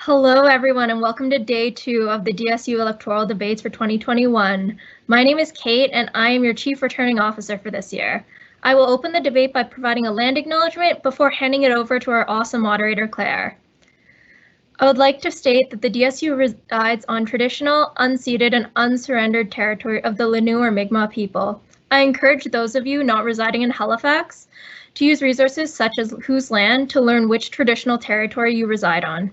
Hello, everyone, and welcome to day 2 of the DSU electoral debates for 2021. My name is Kate, and I am your Chief Returning Officer for this year. I will open the debate by providing a land acknowledgement before handing it over to our awesome moderator, Claire. I would like to state that the DSU resides on traditional, unceded, and unsurrendered territory of the Lanu or Mi'kmaq people. I encourage those of you not residing in Halifax to use resources such as Whose Land to learn which traditional territory you reside on.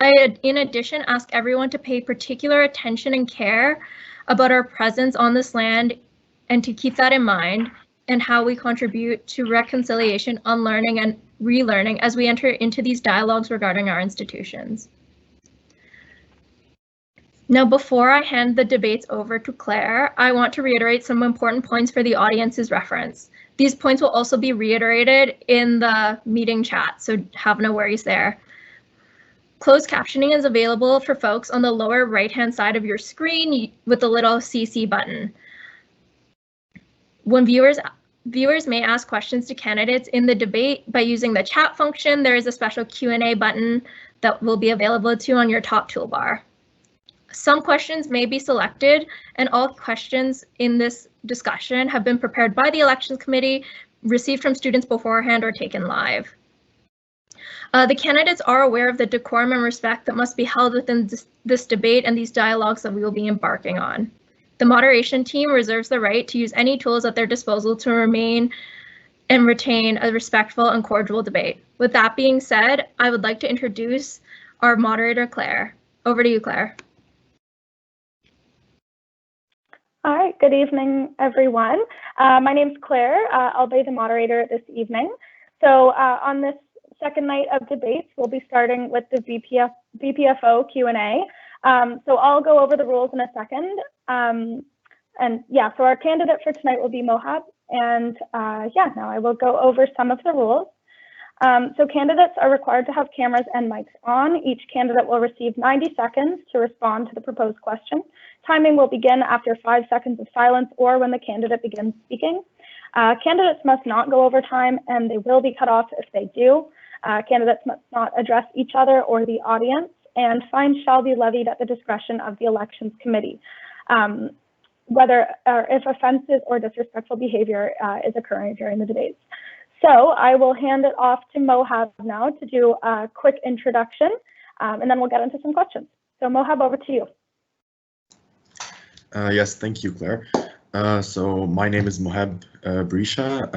I, in addition, ask everyone to pay particular attention and care about our presence on this land and to keep that in mind and how we contribute to reconciliation, unlearning, and relearning as we enter into these dialogues regarding our institutions. Now, before I hand the debates over to Claire, I want to reiterate some important points for the audience's reference. These points will also be reiterated in the meeting chat, so have no worries there. Closed captioning is available for folks on the lower right-hand side of your screen with the little CC button. When viewers may ask questions to candidates in the debate by using the chat function, there is a special Q&A button that will be available to you on your top toolbar. Some questions may be selected, and all questions in this discussion have been prepared by the Elections Committee, received from students beforehand, or taken live. The candidates are aware of the decorum and respect that must be held within this debate and these dialogues that we will be embarking on. The moderation team reserves the right to use any tools at their disposal to remain and retain a respectful and cordial debate. With that being said, I would like to introduce our moderator, Claire. Over to you, Claire. All right, good evening, everyone. My name's Claire. I'll be the moderator this evening. So on this second night of debates, we'll be starting with the VPFO Q&A. So I'll go over the rules in a second. And yeah, so our candidate for tonight will be Mohab. And yeah, now I will go over some of the rules. So candidates are required to have cameras and mics on. Each candidate will receive 90 seconds to respond to the proposed question. Timing will begin after 5 seconds of silence or when the candidate begins speaking. Candidates must not go over time, and they will be cut off if they do. Candidates must not address each other or the audience, and fines shall be levied at the discretion of the Elections Committee, whether or if offensive or disrespectful behavior is occurring during the debates. So I will hand it off to Mohab now to do a quick introduction, and then we'll get into some questions. So Mohab, over to you. Yes, thank you, Claire. So my name is Mohab Brisha.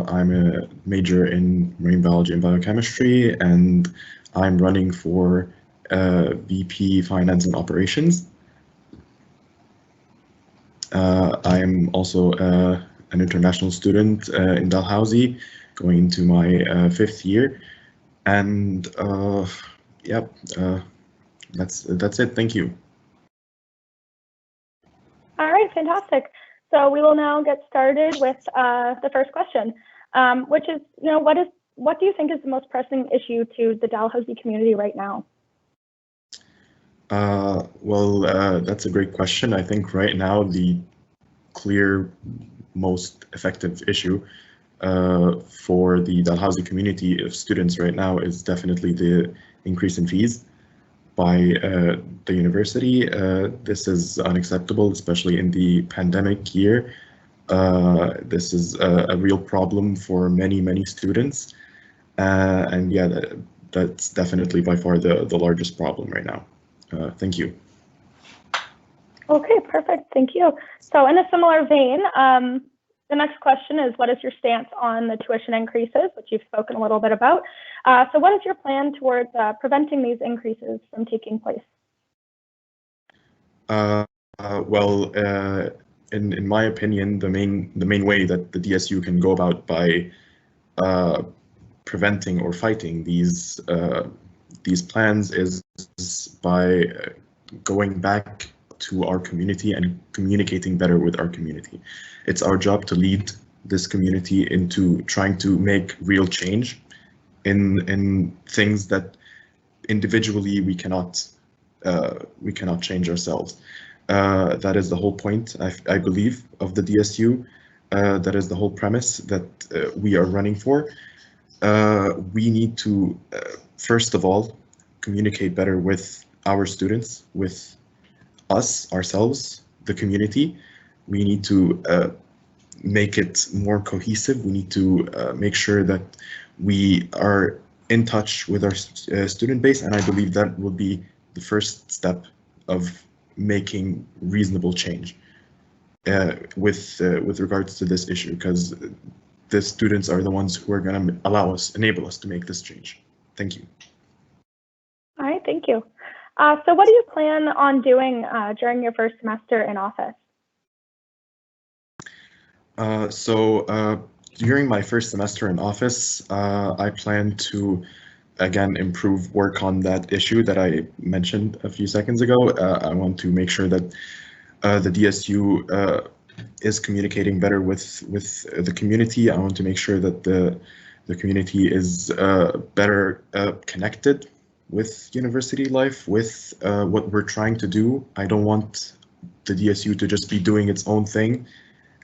I'm a major in marine biology and biochemistry, and I'm running for VP Finance and Operations. I am also an international student in Dalhousie, going into my 5th year, and yeah, that's it. Thank you. All right, fantastic. So we will now get started with the first question, which is, what do you think is the most pressing issue to the Dalhousie community right now? Well, that's a great question. I think right now the clear most effective issue for the Dalhousie community of students right now is definitely the increase in fees by the university. This is unacceptable, especially in the pandemic year. This is a real problem for many students. And yeah, that's definitely by far the largest problem right now. Thank you. Okay, perfect. Thank you. So in a similar vein, the next question is, what is your stance on the tuition increases, which you've spoken a little bit about? So what is your plan towards preventing these increases from taking place? Well, in my opinion, the main way that the DSU can go about by preventing or fighting these plans is by going back to our community and communicating better with our community. It's our job to lead this community into trying to make real change in things that individually we cannot change ourselves. That is the whole point, I believe, of the DSU. That is the whole premise that we are running for. We need to, first of all, communicate better with our students, with us, ourselves, the community. We need to make it more cohesive. We need to make sure that we are in touch with our student base, and I believe that will be the first step of making reasonable change with regards to this issue, because the students are the ones who are going to enable us to make this change. Thank you. All right, thank you. So what do you plan on doing during your first semester in office? During my first semester in office, I plan to, again, work on that issue that I mentioned a few seconds ago. I want to make sure that the DSU is communicating better with the community. I want to make sure that the community is better connected with university life, with what we're trying to do. I don't want the DSU to just be doing its own thing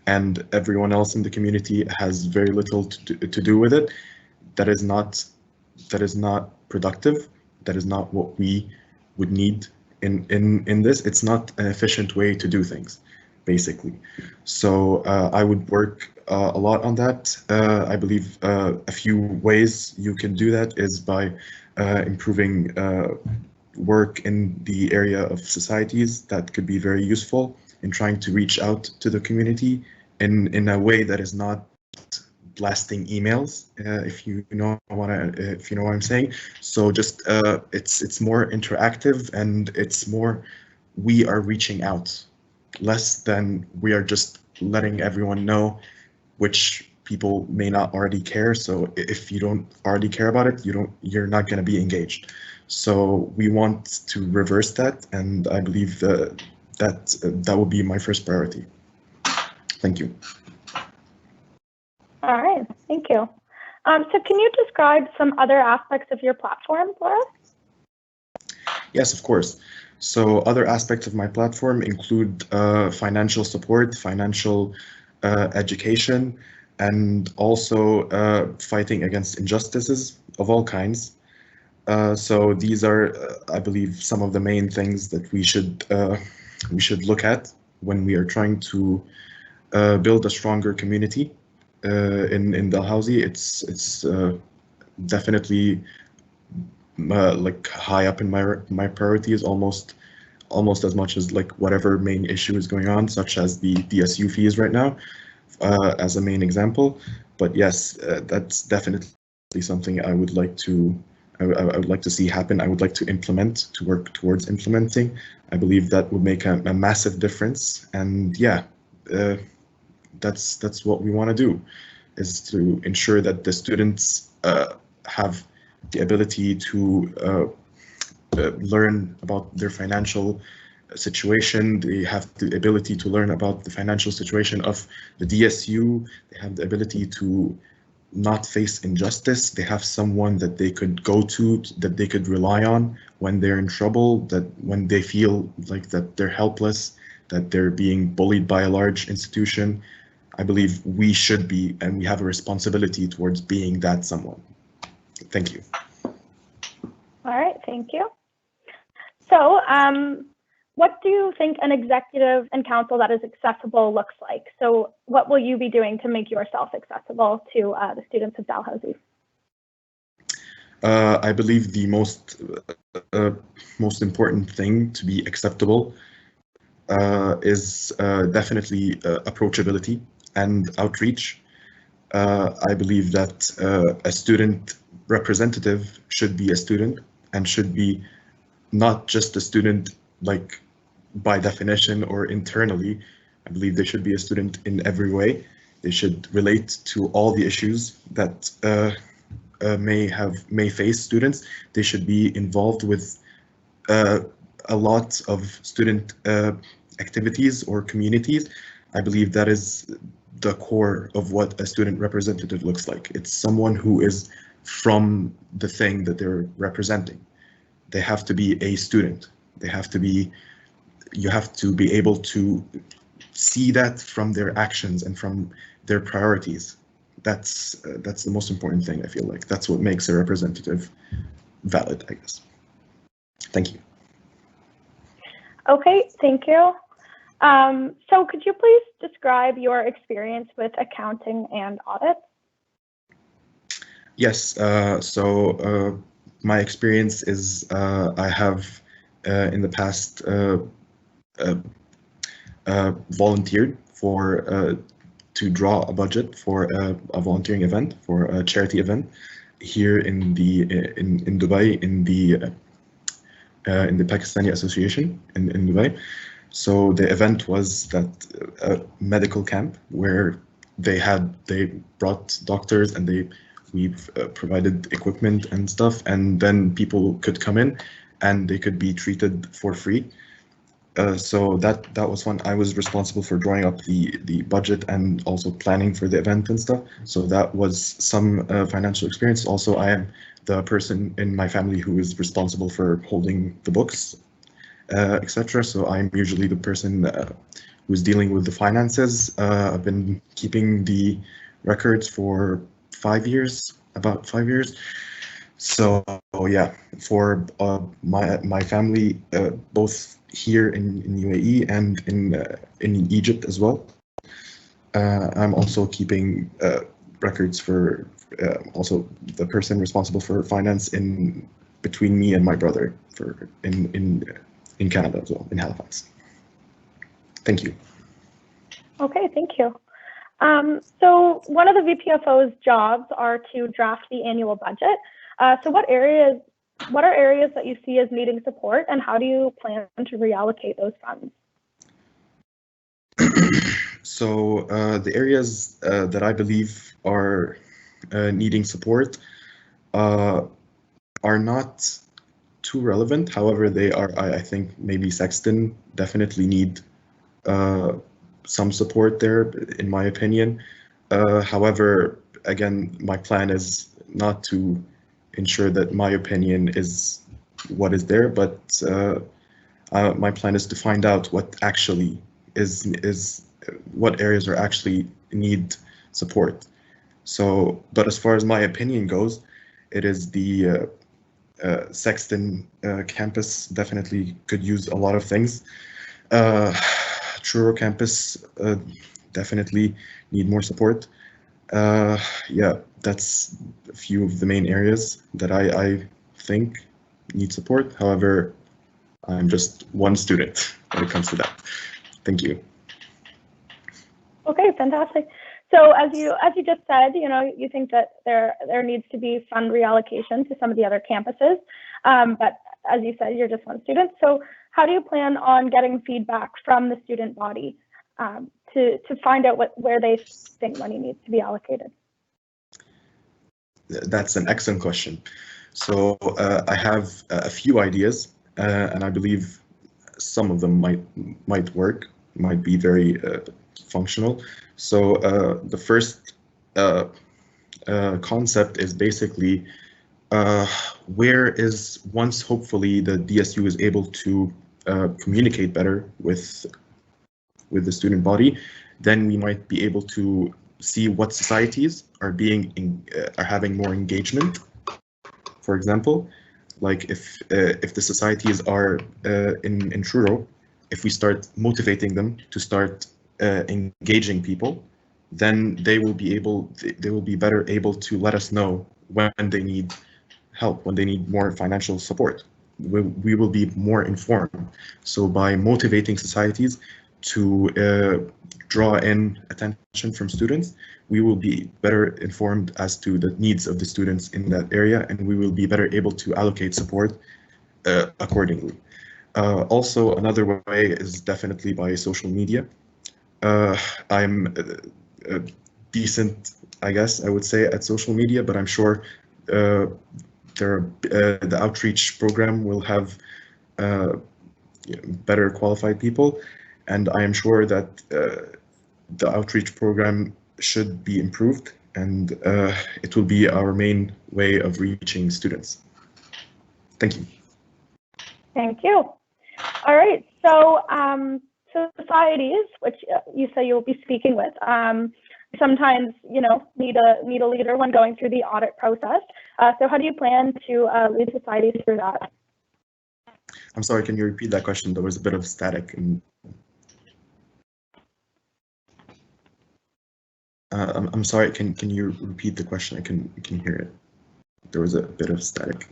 and everyone else in the community has very little to do with it. That is not productive. That is not what we would need in this. It's not an efficient way to do things, basically. So I would work a lot on that. I believe a few ways you can do that is by improving work in the area of societies. That could be very useful in trying to reach out to the community in a way that is not blasting emails, if you know what I'm saying. So just it's more interactive, and it's more we are reaching out, less than we are just letting everyone know, which people may not already care. So if you don't already care about it, you're not going to be engaged. So we want to reverse that, and I believe that will be my first priority. Thank you. All right, thank you. So can you describe some other aspects of your platform for us? Yes, of course. So other aspects of my platform include financial support, financial education, and also fighting against injustices of all kinds. So these are, I believe, some of the main things that we should look at when we are trying to build a stronger community in Dalhousie. It's definitely like high up in my priorities, almost as much as like whatever main issue is going on, such as the DSU fees right now, as a main example. But yes, that's definitely something I would like to see happen. I would like to work towards implementing. I believe that would make a massive difference. And yeah, that's what we want to do, is to ensure that the students have the ability to learn about their financial situation. They have the ability to learn about the financial situation of the DSU. They have the ability to not face injustice. They have someone that they could go to, that they could rely on when they're in trouble, that when they feel like that they're helpless, that they're being bullied by a large institution. I believe we should be, and we have a responsibility towards being that someone. Thank you. All right, thank you. So what do you think an executive and council that is accessible looks like? So what will you be doing to make yourself accessible to the students of Dalhousie? I believe the most important thing to be acceptable is definitely approachability and outreach. I believe that a student representative should be a student, and should be not just a student like by definition or internally. I believe they should be a student in every way. They should relate to all the issues that may face students. They should be involved with a lot of student activities or communities. I believe that is the core of what a student representative looks like. It's someone who is from the thing that they're representing. They have to be a student. They have to be, you have to be able to see that from their actions and from their priorities. That's the most important thing, I feel like. That's what makes a representative valid, I guess. Thank you. Okay, thank you. So could you please describe your experience with accounting and audit? Yes, my experience is I have in the past volunteered for to draw a budget for a volunteering event, for a charity event here in Dubai in the Pakistani Association in Dubai. So the event was that medical camp where they brought doctors and we've provided equipment and stuff, and then people could come in and they could be treated for free. So that was fun. I was responsible for drawing up the budget and also planning for the event and stuff. So that was some financial experience. Also, I am the person in my family who is responsible for holding the books, etc. So I'm usually the person who's dealing with the finances. I've been keeping the records for 5 years, about 5 years. So yeah, for my family, both here in UAE and in Egypt as well. I'm also keeping records for also the person responsible for finance in between me and my brother for in Canada as well, in Halifax. Thank you. Okay, thank you. So one of the VPFO's jobs are to draft the annual budget. So what are areas that you see as needing support, and how do you plan to reallocate those funds? So the areas that I believe are needing support are not too relevant. However, they are, I think maybe Sexton definitely need some support there, in my opinion. However, again, my plan is not to ensure that my opinion is what is there, but my plan is to find out what actually is what areas are actually need support. So, but as far as my opinion goes, it is the Sexton campus definitely could use a lot of things. Truro campus definitely need more support. Yeah, that's a few of the main areas that I think need support. However, I'm just one student when it comes to that. Thank you. Okay, fantastic. So as you just said, you think that there needs to be fund reallocation to some of the other campuses, but as you said, you're just one student. So how do you plan on getting feedback from the student body to find out where they think money needs to be allocated? That's an excellent question. So I have a few ideas, and I believe some of them might work, might be very functional. So the first concept is basically where is once hopefully the DSU is able to communicate better with the student body, then we might be able to see what societies are are having more engagement. For example, like if the societies are in Truro, if we start motivating them to start engaging people, then they will be better able to let us know when they need help, when they need more financial support. We will be more informed. So by motivating societies to draw in attention from students, we will be better informed as to the needs of the students in that area, and we will be better able to allocate support accordingly. Also, another way is definitely by social media. I'm decent, I guess I would say, at social media, but I'm sure the outreach program will have better qualified people, and I am sure that the outreach program should be improved, and it will be our main way of reaching students. Thank you. Thank you. All right, so societies, which you say you'll be speaking with, sometimes need a leader when going through the audit process. So how do you plan to lead societies through that? I'm sorry, can you repeat that question? There was a bit of static. And, I'm sorry, can you repeat the question? I can hear it. There was a bit of static.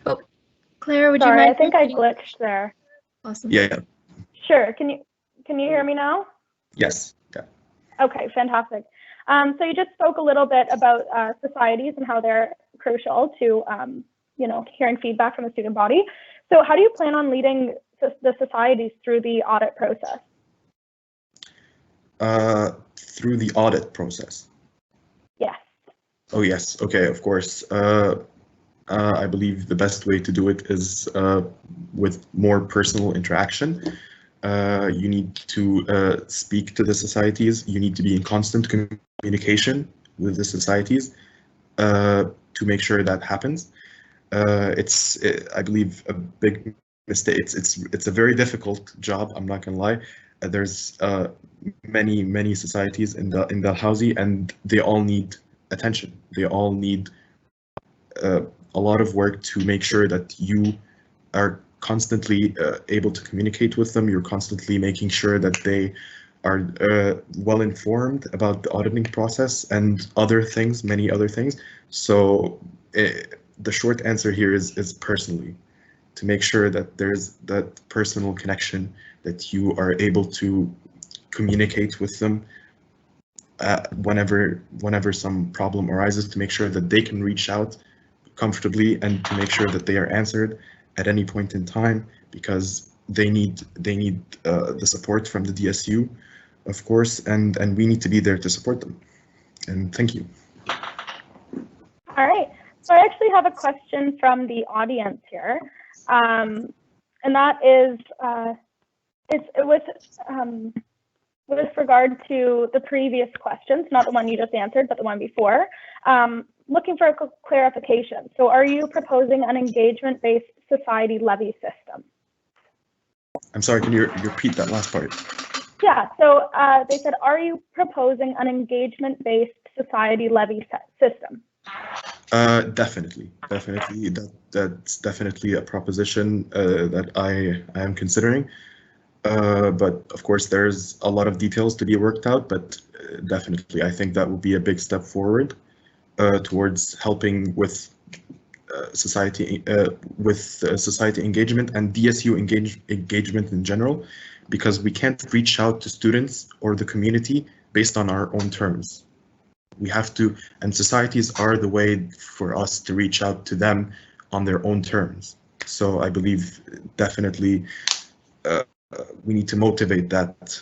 Oh, Claire, would you Sorry, mind? I think I glitched there. Awesome. Yeah. Sure. Can you hear me now? Yes. Yeah. Okay, fantastic. So you just spoke a little bit about societies and how they're crucial to hearing feedback from the student body. So how do you plan on leading the societies through the audit process? Through the audit process. Yes. Oh yes. Okay. Of course. I believe the best way to do it is with more personal interaction. You need to speak to the societies. You need to be in constant communication with the societies to make sure that happens. I believe, a big mistake. It's a very difficult job. I'm not gonna lie. There's many societies in Dalhousie, and they all need attention. They all need a lot of work to make sure that you are constantly able to communicate with them. You're constantly making sure that they are well informed about the auditing process and other things, many other things. So the short answer here is personally, to make sure that there's that personal connection, that you are able to communicate with them whenever some problem arises, to make sure that they can reach out comfortably and to make sure that they are answered at any point in time, because they need the support from the DSU, of course, and we need to be there to support them. And thank you. All right. So I actually have a question from the audience here, and that is, with regard to the previous questions, not the one you just answered, but the one before, looking for a clarification. So are you proposing an engagement-based society levy system? I'm sorry, can you repeat that last part? Yeah, so they said, are you proposing an engagement-based society levy system? Definitely. That's definitely a proposition that I am considering. But of course, there's a lot of details to be worked out, but definitely, I think that will be a big step forward towards helping with society engagement and DSU engagement in general, because we can't reach out to students or the community based on our own terms. We have to, and societies are the way for us to reach out to them on their own terms. So I believe definitely we need to motivate that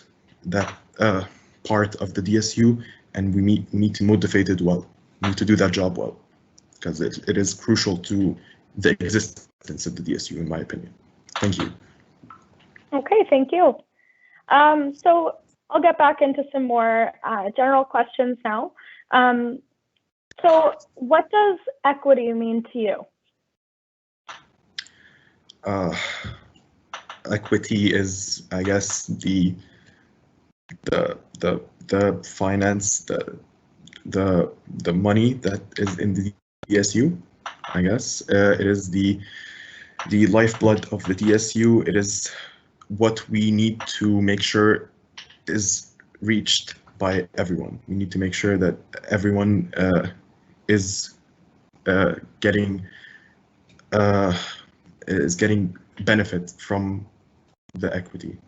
part of the DSU, and we need to motivate it well. We need to do that job well, because it is crucial to the existence of the DSU, in my opinion. Thank you. Okay, thank you. So I'll get back into some more general questions now. So what does equity mean to you? Equity is, I guess, the finance, the money that is in the DSU. I guess it is the lifeblood of the DSU. It is what we need to make sure is reached by everyone. We need to make sure that everyone is getting benefit from the equity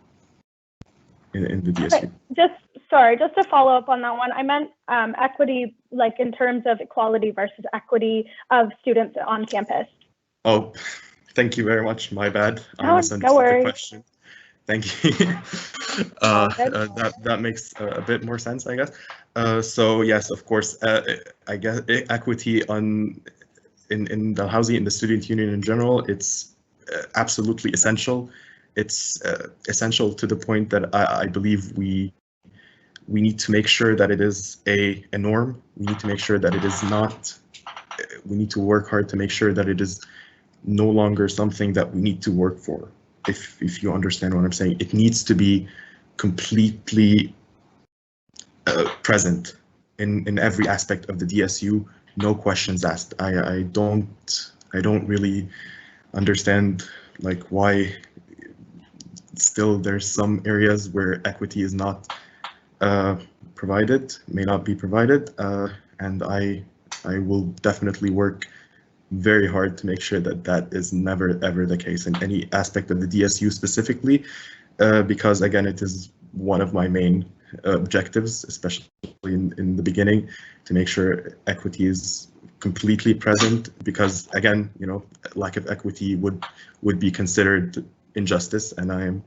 in the DSU. Okay. Just to follow up on that one, I meant equity, like in terms of equality versus equity of students on campus. Oh, thank you very much. My bad. No, I misunderstood no worries. the question. Thank you. That makes a bit more sense, I guess. So yes, of course, I guess equity in the housing, in the student union in general, it's absolutely essential. It's essential to the point that I believe we need to make sure that it is a norm. We need to make sure that it is not. We need to work hard to make sure that it is no longer something that we need to work for. If you understand what I'm saying, it needs to be completely present in every aspect of the DSU. No questions asked. I don't really understand like why still there's some areas where equity is not provided, may not be provided, and I will definitely work very hard to make sure that that is never ever the case in any aspect of the DSU specifically, because again, it is one of my main objectives, especially in the beginning, to make sure equity is completely present, because again, you know, lack of equity would be considered injustice, and I am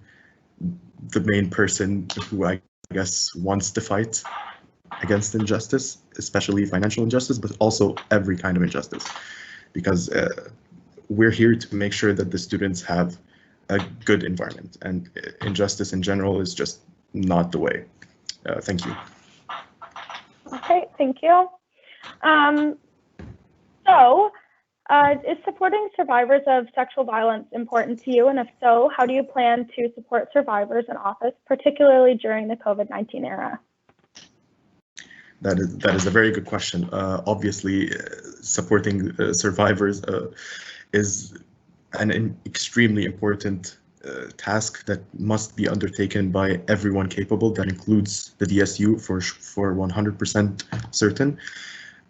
the main person who I guess wants to fight against injustice, especially financial injustice, but also every kind of injustice, because we're here to make sure that the students have a good environment, and injustice in general is just not the way. Thank you. Okay, thank you. Is supporting survivors of sexual violence important to you? And if so, how do you plan to support survivors in office, particularly during the COVID-19 era? That is a very good question. Obviously, supporting survivors is an extremely important task that must be undertaken by everyone capable. That includes the DSU for 100% certain.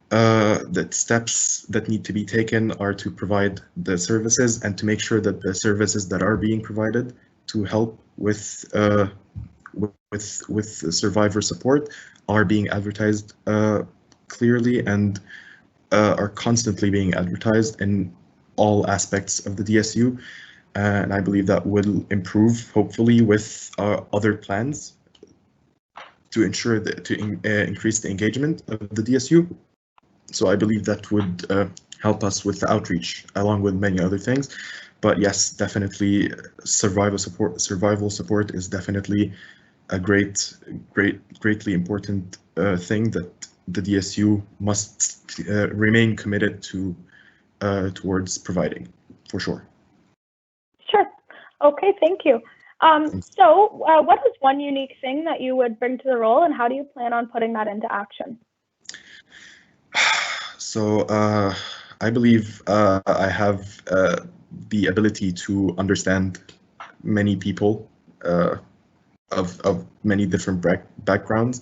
The steps that need to be taken are to provide the services and to make sure that the services that are being provided to help with survivor support are being advertised clearly and are constantly being advertised in all aspects of the DSU. And I believe that will improve, hopefully, with other plans to ensure that to increase the engagement of the DSU. So I believe that would help us with the outreach, along with many other things. But yes, definitely, survival support is definitely a greatly important thing that the DSU must remain committed to towards providing, for sure. Sure. Okay, thank you. What is one unique thing that you would bring to the role, and how do you plan on putting that into action? So I believe I have the ability to understand many people of many different backgrounds.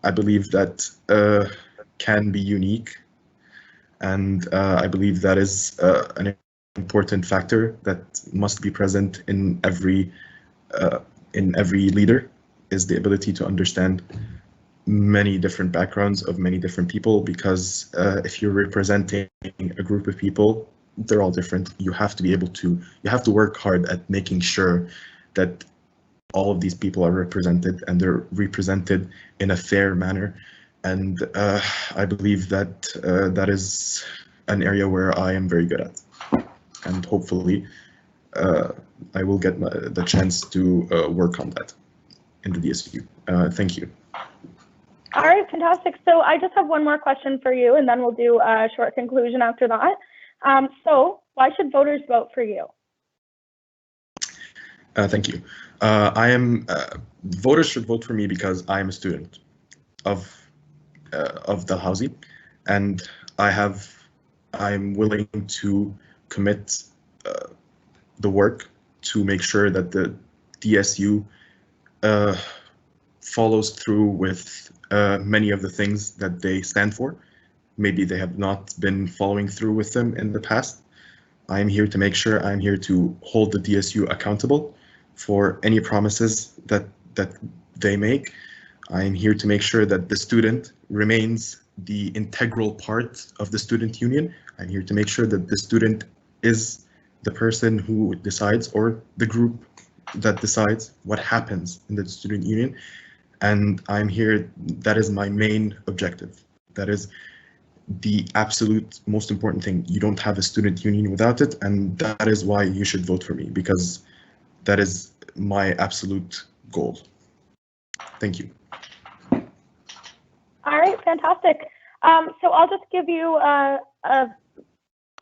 I believe that can be unique, and I believe that is an important factor that must be present in every leader, is the ability to understand many different backgrounds of many different people, because if you're representing a group of people, they're all different. You have to work hard at making sure that all of these people are represented, and they're represented in a fair manner. And I believe that that is an area where I am very good at, and hopefully I will get the chance to work on that in the DSU. Thank you. All right, fantastic. So I just have one more question for you, and then we'll do a short conclusion after that. So why should voters vote for you? Thank you. Voters should vote for me because I am a student of Dalhousie, and I'm willing to commit the work to make sure that the DSU follows through with many of the things that they stand for. Maybe they have not been following through with them in the past. I'm here to make sure, I'm here to hold the DSU accountable for any promises that they make. I'm here to make sure that the student remains the integral part of the student union. I'm here to make sure that the student is the person who decides, or the group that decides, what happens in the student union. And I'm here, that is my main objective. That is the absolute most important thing. You don't have a student union without it, and that is why you should vote for me, because that is my absolute goal. Thank you. All right, fantastic. So I'll just give you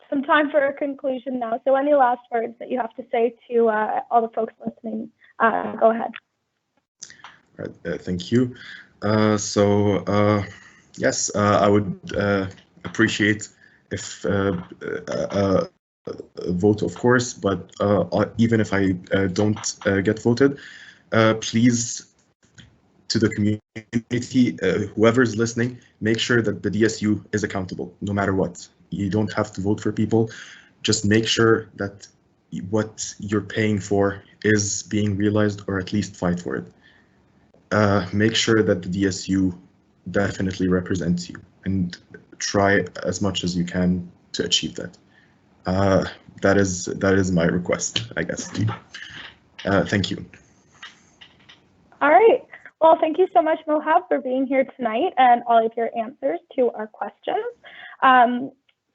some time for a conclusion now. So any last words that you have to say to all the folks listening, go ahead. All right, thank you. Yes, I would appreciate if vote, of course, but even if I don't get voted, please, to the community, whoever's listening, make sure that the DSU is accountable, no matter what. You don't have to vote for people. Just make sure that what you're paying for is being realized, or at least fight for it. Make sure that the DSU definitely represents you, and try as much as you can to achieve that. That is my request, I guess, to you. Thank you. All right. Well, thank you so much, Mohab, for being here tonight and all of your answers to our questions.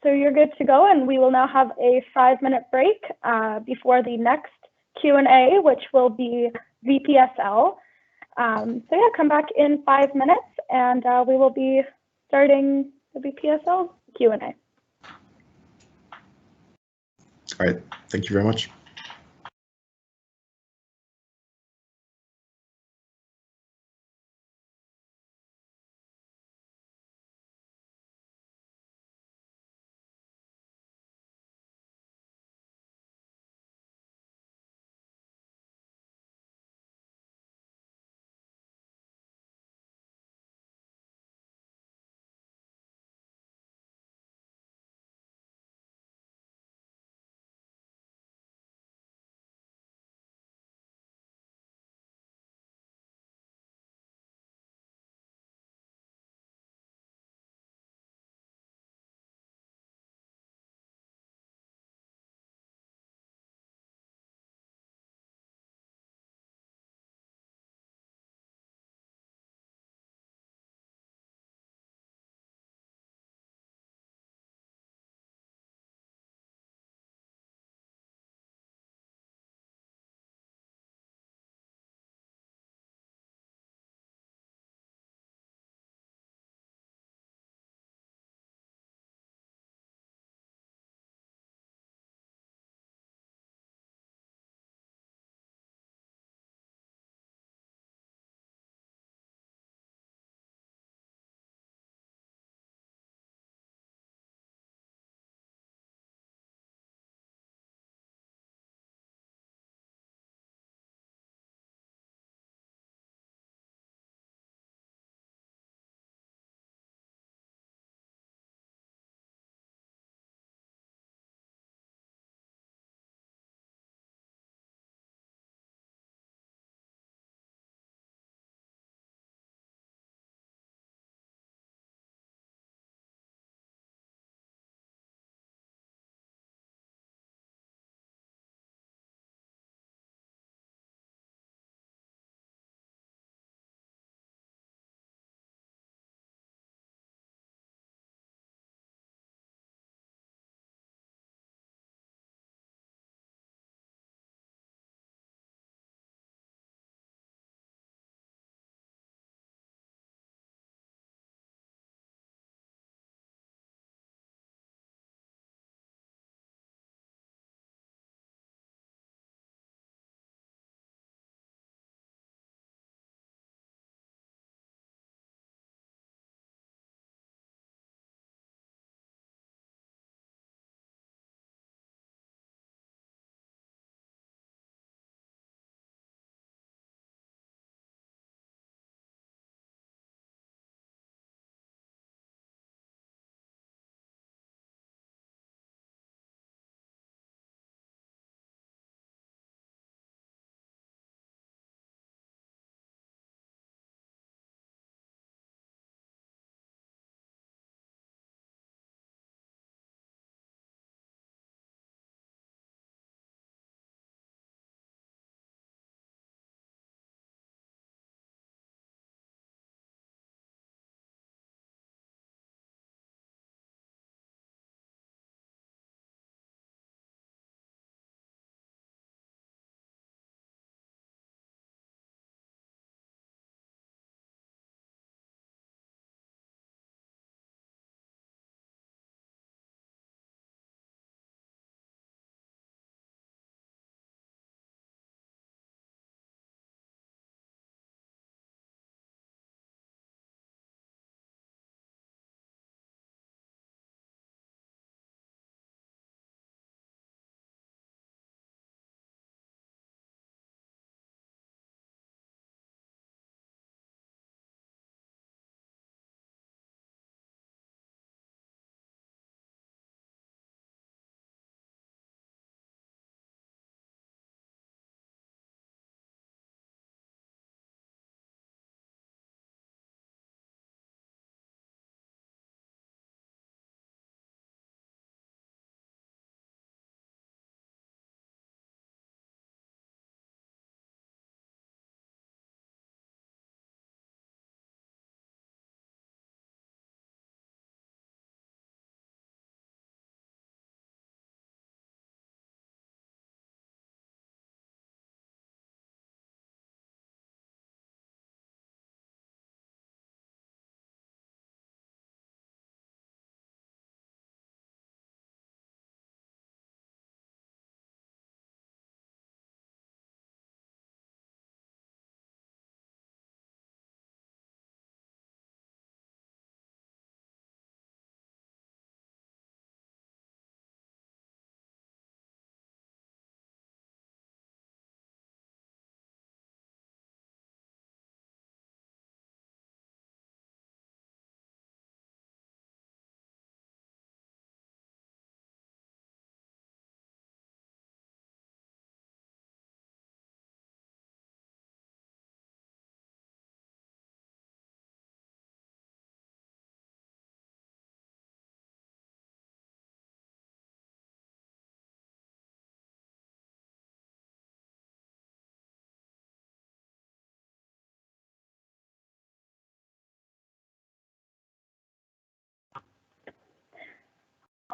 So you're good to go, and we will now have a 5-minute break before the next Q&A, which will be VPSL. So yeah, come back in 5 minutes, and we will be starting the VPSL Q&A. All right. Thank you very much.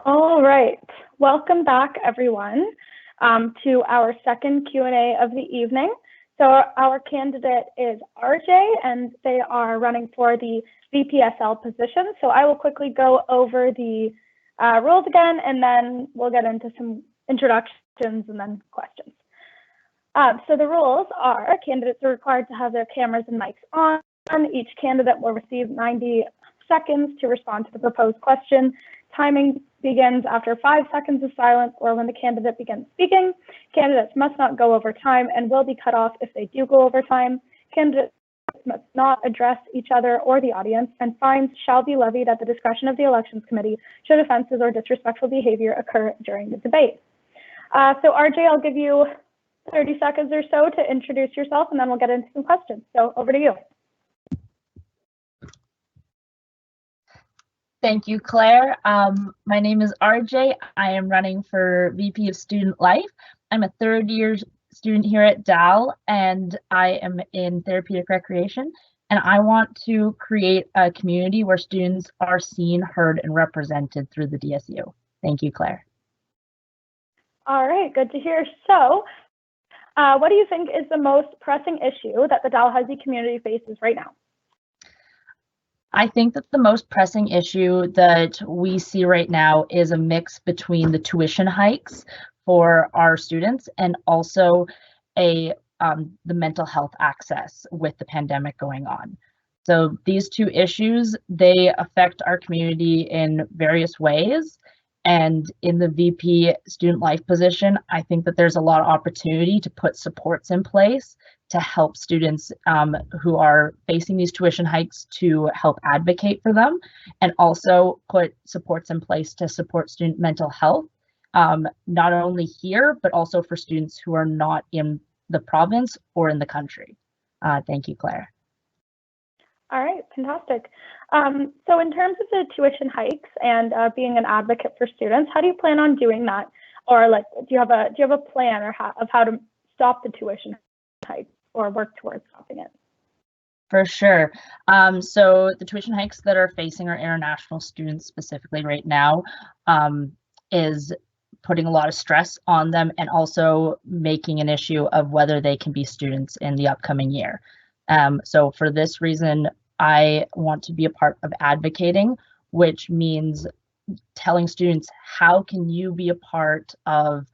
All right, welcome back everyone to our second Q&A of the evening. So our candidate is RJ and they are running for the VPSL position. So I will quickly go over the rules again and then we'll get into some introductions and then questions. So the rules are candidates are required to have their cameras and mics on. Each candidate will receive 90 seconds to respond to the proposed question. Timing begins after 5 seconds of silence or when the candidate begins speaking. Candidates must not go over time and will be cut off if they do go over time. Candidates must not address each other or the audience, and fines shall be levied at the discretion of the Elections Committee should offenses or disrespectful behavior occur during the debate. So RJ, I'll give you 30 seconds or so to introduce yourself and then we'll get into some questions. So over to you. Thank you, Claire. My name is RJ. I am running for VP of Student Life. I'm a third-year student here at DAL, and I am in therapeutic recreation. And I want to create a community where students are seen, heard, and represented through the DSU. Thank you, Claire. All right, good to hear. So, what do you think is the most pressing issue that the Dalhousie community faces right now? I think that the most pressing issue that we see right now is a mix between the tuition hikes for our students and also the mental health access with the pandemic going on. So these two issues, they affect our community in various ways. And in the VP student life position, I think that there's a lot of opportunity to put supports in place to help students who are facing these tuition hikes to help advocate for them, and also put supports in place to support student mental health, not only here, but also for students who are not in the province or in the country. Thank you, Claire. All right, fantastic. So in terms of the tuition hikes and being an advocate for students, how do you plan on doing that? Or like, do you have a plan or of how to stop the tuition hikes or work towards stopping it? For sure. So the tuition hikes that are facing our international students specifically right now is putting a lot of stress on them and also making an issue of whether they can be students in the upcoming year. So for this reason, I want to be a part of advocating, which means telling students how can you be a part of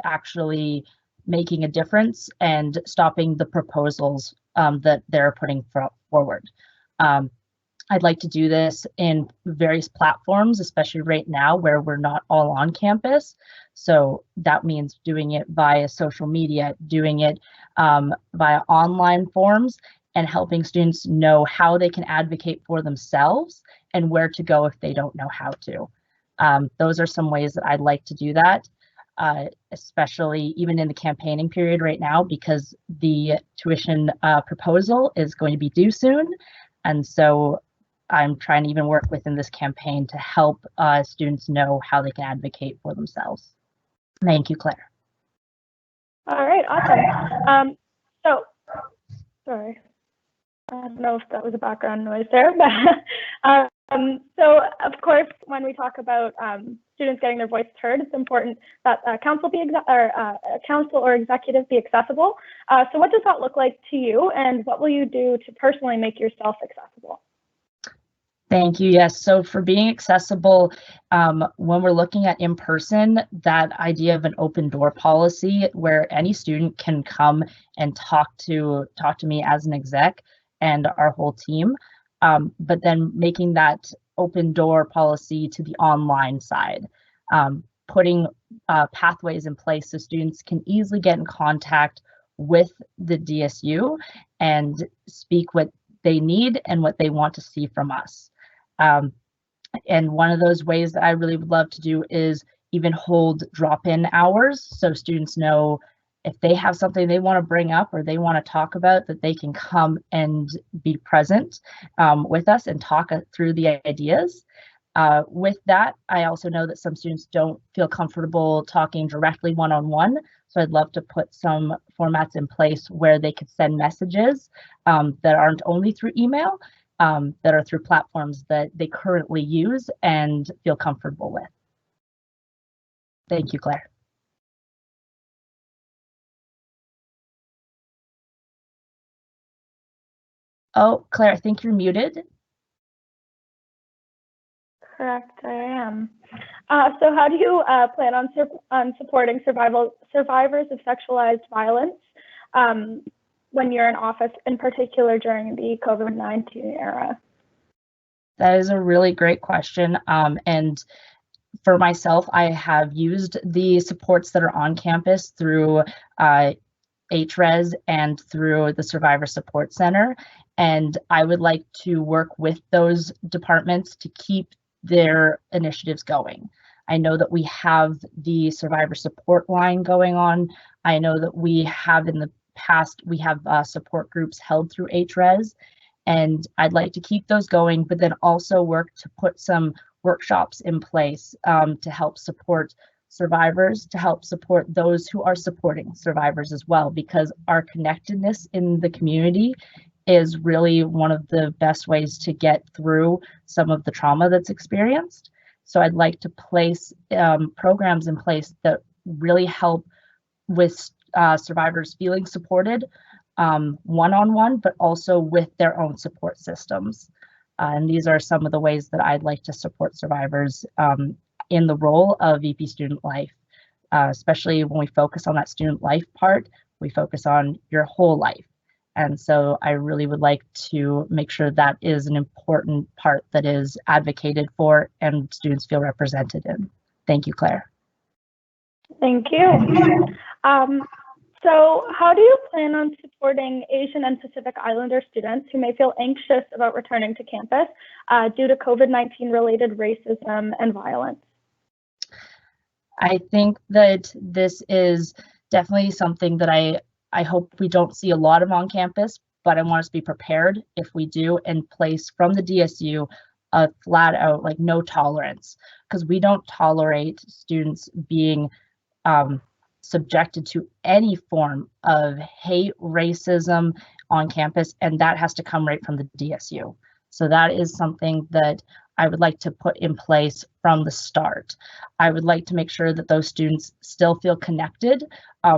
actually making a difference and stopping the proposals that they're putting forward. I'd like to do this in various platforms, especially right now where we're not all on campus. So that means doing it via social media, doing it via online forums, and helping students know how they can advocate for themselves and where to go if they don't know how to. Those are some ways that I'd like to do that, especially even in the campaigning period right now, because the tuition proposal is going to be due soon. And so I'm trying to even work within this campaign to help students know how they can advocate for themselves. Thank you, Claire. All right, awesome. So, sorry, I don't know if that was a background noise there, but so of course, when we talk about students getting their voices heard, it's important that council or executive be accessible. So what does that look like to you, and what will you do to personally make yourself accessible? Thank you. Yes. So for being accessible, when we're looking at in person, that idea of an open door policy where any student can come and talk to me as an exec and our whole team, but then making that open door policy to the online side, putting pathways in place so students can easily get in contact with the DSU and speak what they need and what they want to see from us. And one of those ways that I really would love to do is even hold drop-in hours so students know if they have something they want to bring up or they want to talk about, that they can come and be present with us and talk through the ideas. With that, I also know that some students don't feel comfortable talking directly one-on-one. So I'd love to put some formats in place where they could send messages that aren't only through email, that are through platforms that they currently use and feel comfortable with. Thank you, Claire. Oh, Claire, I think you're muted. Correct, I am. So how do you plan on supporting survivors of sexualized violence when you're in office, in particular during the COVID-19 era? That is a really great question. And for myself, I have used the supports that are on campus through HRES and through the Survivor Support Center. And I would like to work with those departments to keep their initiatives going. I know that we have the survivor support line going on. I know that we have in the past, we have support groups held through HRES, and I'd like to keep those going, but then also work to put some workshops in place to help support survivors, to help support those who are supporting survivors as well, because our connectedness in the community is really one of the best ways to get through some of the trauma that's experienced. So I'd like to place programs in place that really help with survivors feeling supported one-on-one, but also with their own support systems. And these are some of the ways that I'd like to support survivors in the role of VP Student Life, especially when we focus on that student life part, we focus on your whole life. And so I really would like to make sure that is an important part that is advocated for and students feel represented in. Thank you, Claire. Thank you. So how do you plan on supporting Asian and Pacific Islander students who may feel anxious about returning to campus due to COVID-19 related racism and violence? I think that this is definitely something that I hope we don't see a lot of on campus, but I want us to be prepared if we do, and place from the DSU a flat out like no tolerance, because we don't tolerate students being subjected to any form of hate, racism on campus, and that has to come right from the DSU. So that is something that I would like to put in place from the start. I would like to make sure that those students still feel connected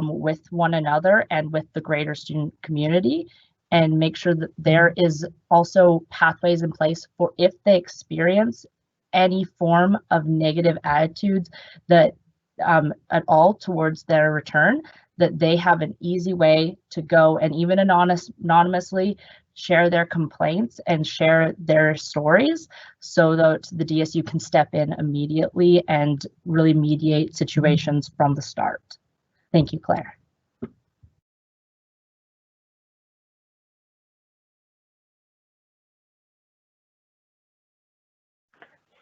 with one another and with the greater student community, and make sure that there is also pathways in place for if they experience any form of negative attitudes that at all towards their return, that they have an easy way to go and even anonymously share their complaints and share their stories, so that the DSU can step in immediately and really mediate situations from the start. Thank you, Claire.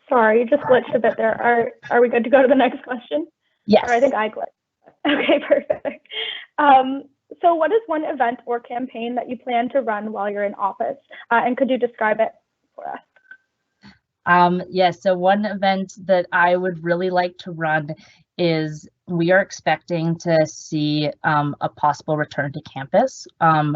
Sorry, you just glitched a bit there. Are we good to go to the next question? Yes. Or I think I glitched. Okay, perfect. So what is one event or campaign that you plan to run while you're in office? And could you describe it for us? Yes, so one event that I would really like to run is we are expecting to see a possible return to campus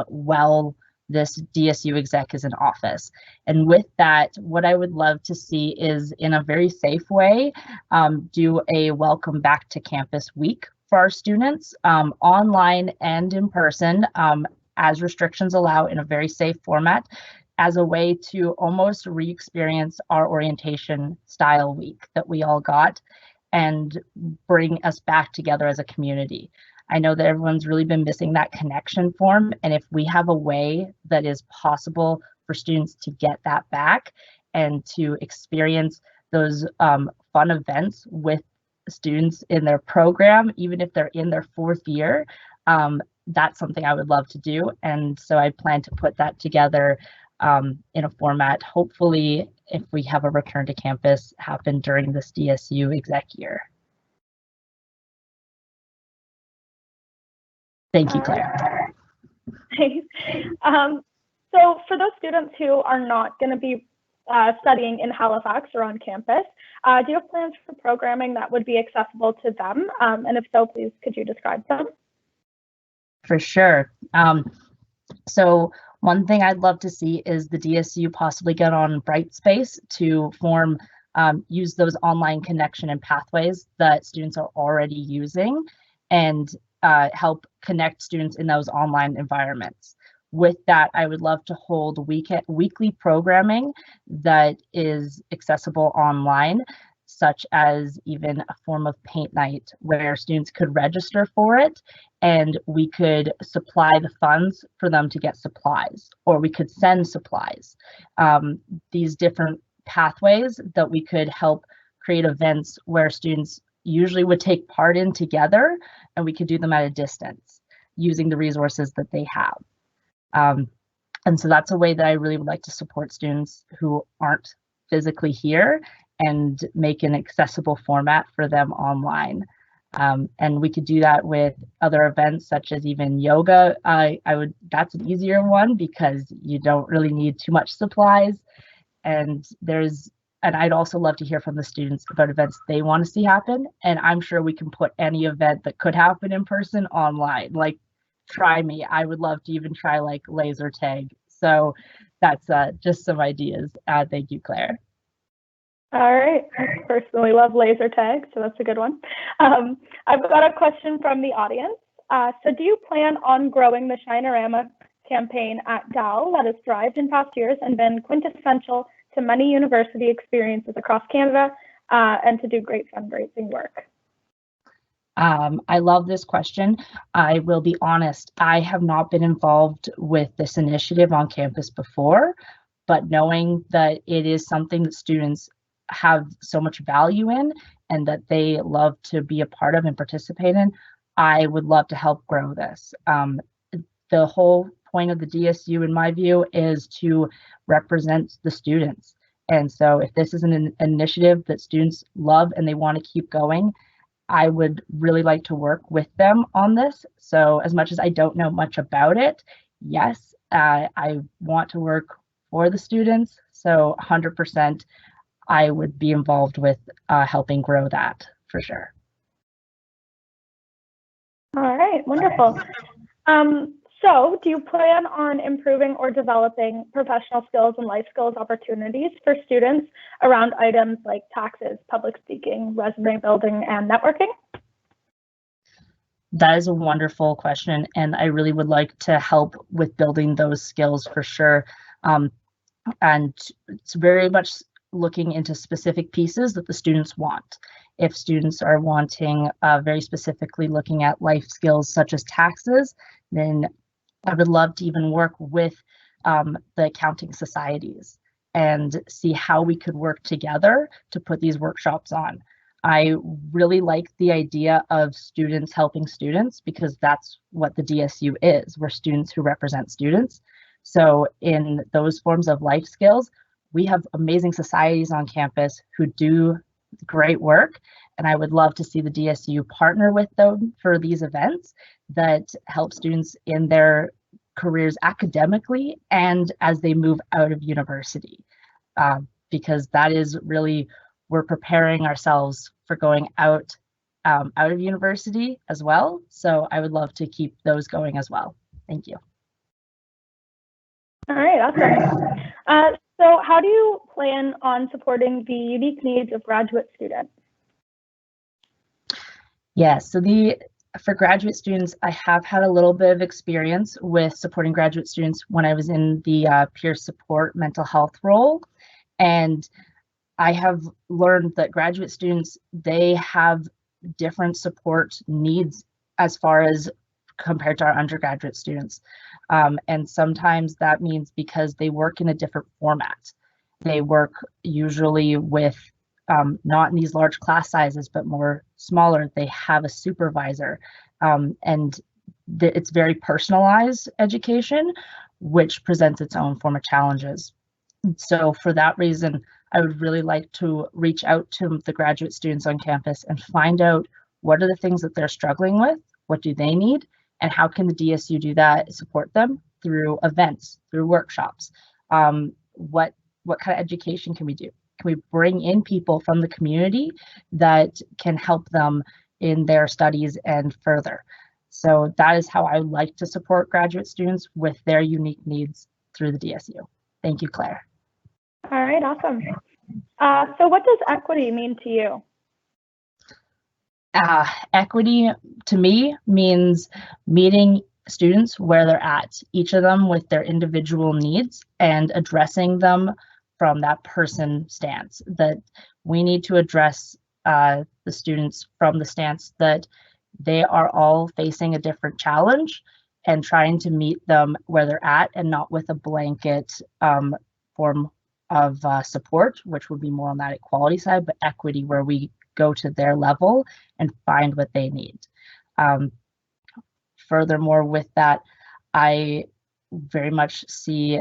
while this DSU exec is in office. And with that, what I would love to see is, in a very safe way, do a welcome back to campus week for our students, online and in person, as restrictions allow, in a very safe format, as a way to almost re-experience our orientation style week that we all got and bring us back together as a community. I know that everyone's really been missing that connection form, and if we have a way that is possible for students to get that back and to experience those fun events with students in their program, even if they're in their 4th year, that's something I would love to do. And so I plan to put that together in a format, hopefully, if we have a return to campus happen during this DSU exec year. Thank you, Claire. So for those students who are not going to be studying in Halifax or on campus, do you have plans for programming that would be accessible to them? And if so, please, could you describe them? For sure. So One thing I'd love to see is the DSU possibly get on Brightspace to form, use those online connection and pathways that students are already using and help connect students in those online environments. With that, I would love to hold weekly programming that is accessible online, such as even a form of paint night where students could register for it and we could supply the funds for them to get supplies, or we could send supplies. These different pathways that we could help create events where students usually would take part in together, and we could do them at a distance using the resources that they have. And so that's a way that I really would like to support students who aren't physically here and make an accessible format for them online. And we could do that with other events such as even yoga. That's an easier one because you don't really need too much supplies. And I'd also love to hear from the students about events they want to see happen. And I'm sure we can put any event that could happen in person online. Like, try me. I would love to even try like laser tag. So that's just some ideas. Thank you, Claire. All right. I personally love laser tag, so that's a good one. I've got a question from the audience. So do you plan on growing the Shinerama campaign at Dal that has thrived in past years and been quintessential to many university experiences across Canada and to do great fundraising work? I love this question. I will be honest, I have not been involved with this initiative on campus before, but knowing that it is something that students have so much value in and that they love to be a part of and participate in, I would love to help grow this. The whole point of the DSU, in my view, is to represent the students. And so if this is an initiative that students love and they want to keep going, I would really like to work with them on this. So as much as I don't know much about it, yes, I want to work for the students. So 100%, I would be involved with helping grow that for sure. All right, wonderful. So do you plan on improving or developing professional skills and life skills opportunities for students around items like taxes, public speaking, resume building, and networking? That is a wonderful question, and I really would like to help with building those skills for sure. And it's very much looking into specific pieces that the students want. If students are wanting very specifically looking at life skills such as taxes, then I would love to even work with the accounting societies and see how we could work together to put these workshops on. I really like the idea of students helping students because that's what the DSU is. We're students who represent students. So in those forms of life skills, we have amazing societies on campus who do great work. And I would love to see the DSU partner with them for these events that help students in their careers academically and as they move out of university. Because that is really, we're preparing ourselves for going out of university as well. So I would love to keep those going as well. Thank you. All right, awesome. So how do you plan on supporting the unique needs of graduate students? Yeah, so for graduate students, I have had a little bit of experience with supporting graduate students when I was in the peer support mental health role. And I have learned that graduate students, they have different support needs as far as compared to our undergraduate students. And sometimes that means because they work in a different format. They work usually with not in these large class sizes, but more smaller. They have a supervisor, and it's very personalized education, which presents its own form of challenges. So for that reason, I would really like to reach out to the graduate students on campus and find out what are the things that they're struggling with, what do they need, and how can the DSU do that, support them through events, through workshops. What kind of education can we do? Can we bring in people from the community that can help them in their studies and further? So that is how I would like to support graduate students with their unique needs through the DSU. Thank you, Claire. All right, awesome. So what does equity mean to you? Equity to me means meeting students where they're at, each of them with their individual needs, and addressing them from that person stance. That we need to address the students from the stance that they are all facing a different challenge and trying to meet them where they're at, and not with a blanket form of support, which would be more on that equality side, but equity where we go to their level and find what they need. Furthermore, with that, I very much see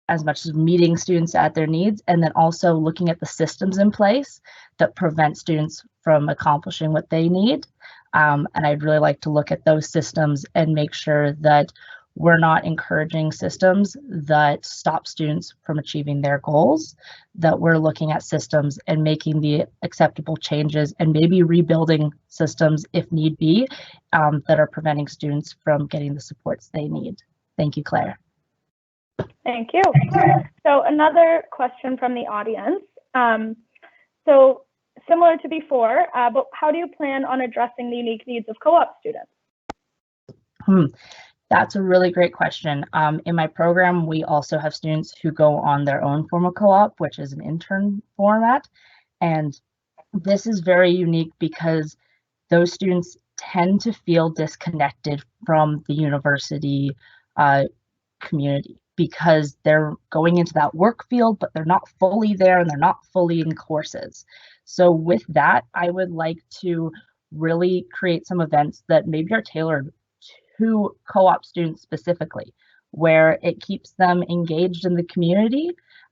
as much as meeting students at their needs, and then also looking at the systems in place that prevent students from accomplishing what they need. And I'd really like to look at those systems and make sure that we're not encouraging systems that stop students from achieving their goals, that we're looking at systems and making the acceptable changes and maybe rebuilding systems if need be, that are preventing students from getting the supports they need. Thank you, Claire. Thank you. So another question from the audience. So similar to before, but how do you plan on addressing the unique needs of co-op students? That's a really great question. In my program, we also have students who go on their own formal co-op, which is an intern format. And this is very unique because those students tend to feel disconnected from the university community, because they're going into that work field, but they're not fully there and they're not fully in courses. So with that, I would like to really create some events that maybe are tailored to co-op students specifically, where it keeps them engaged in the community.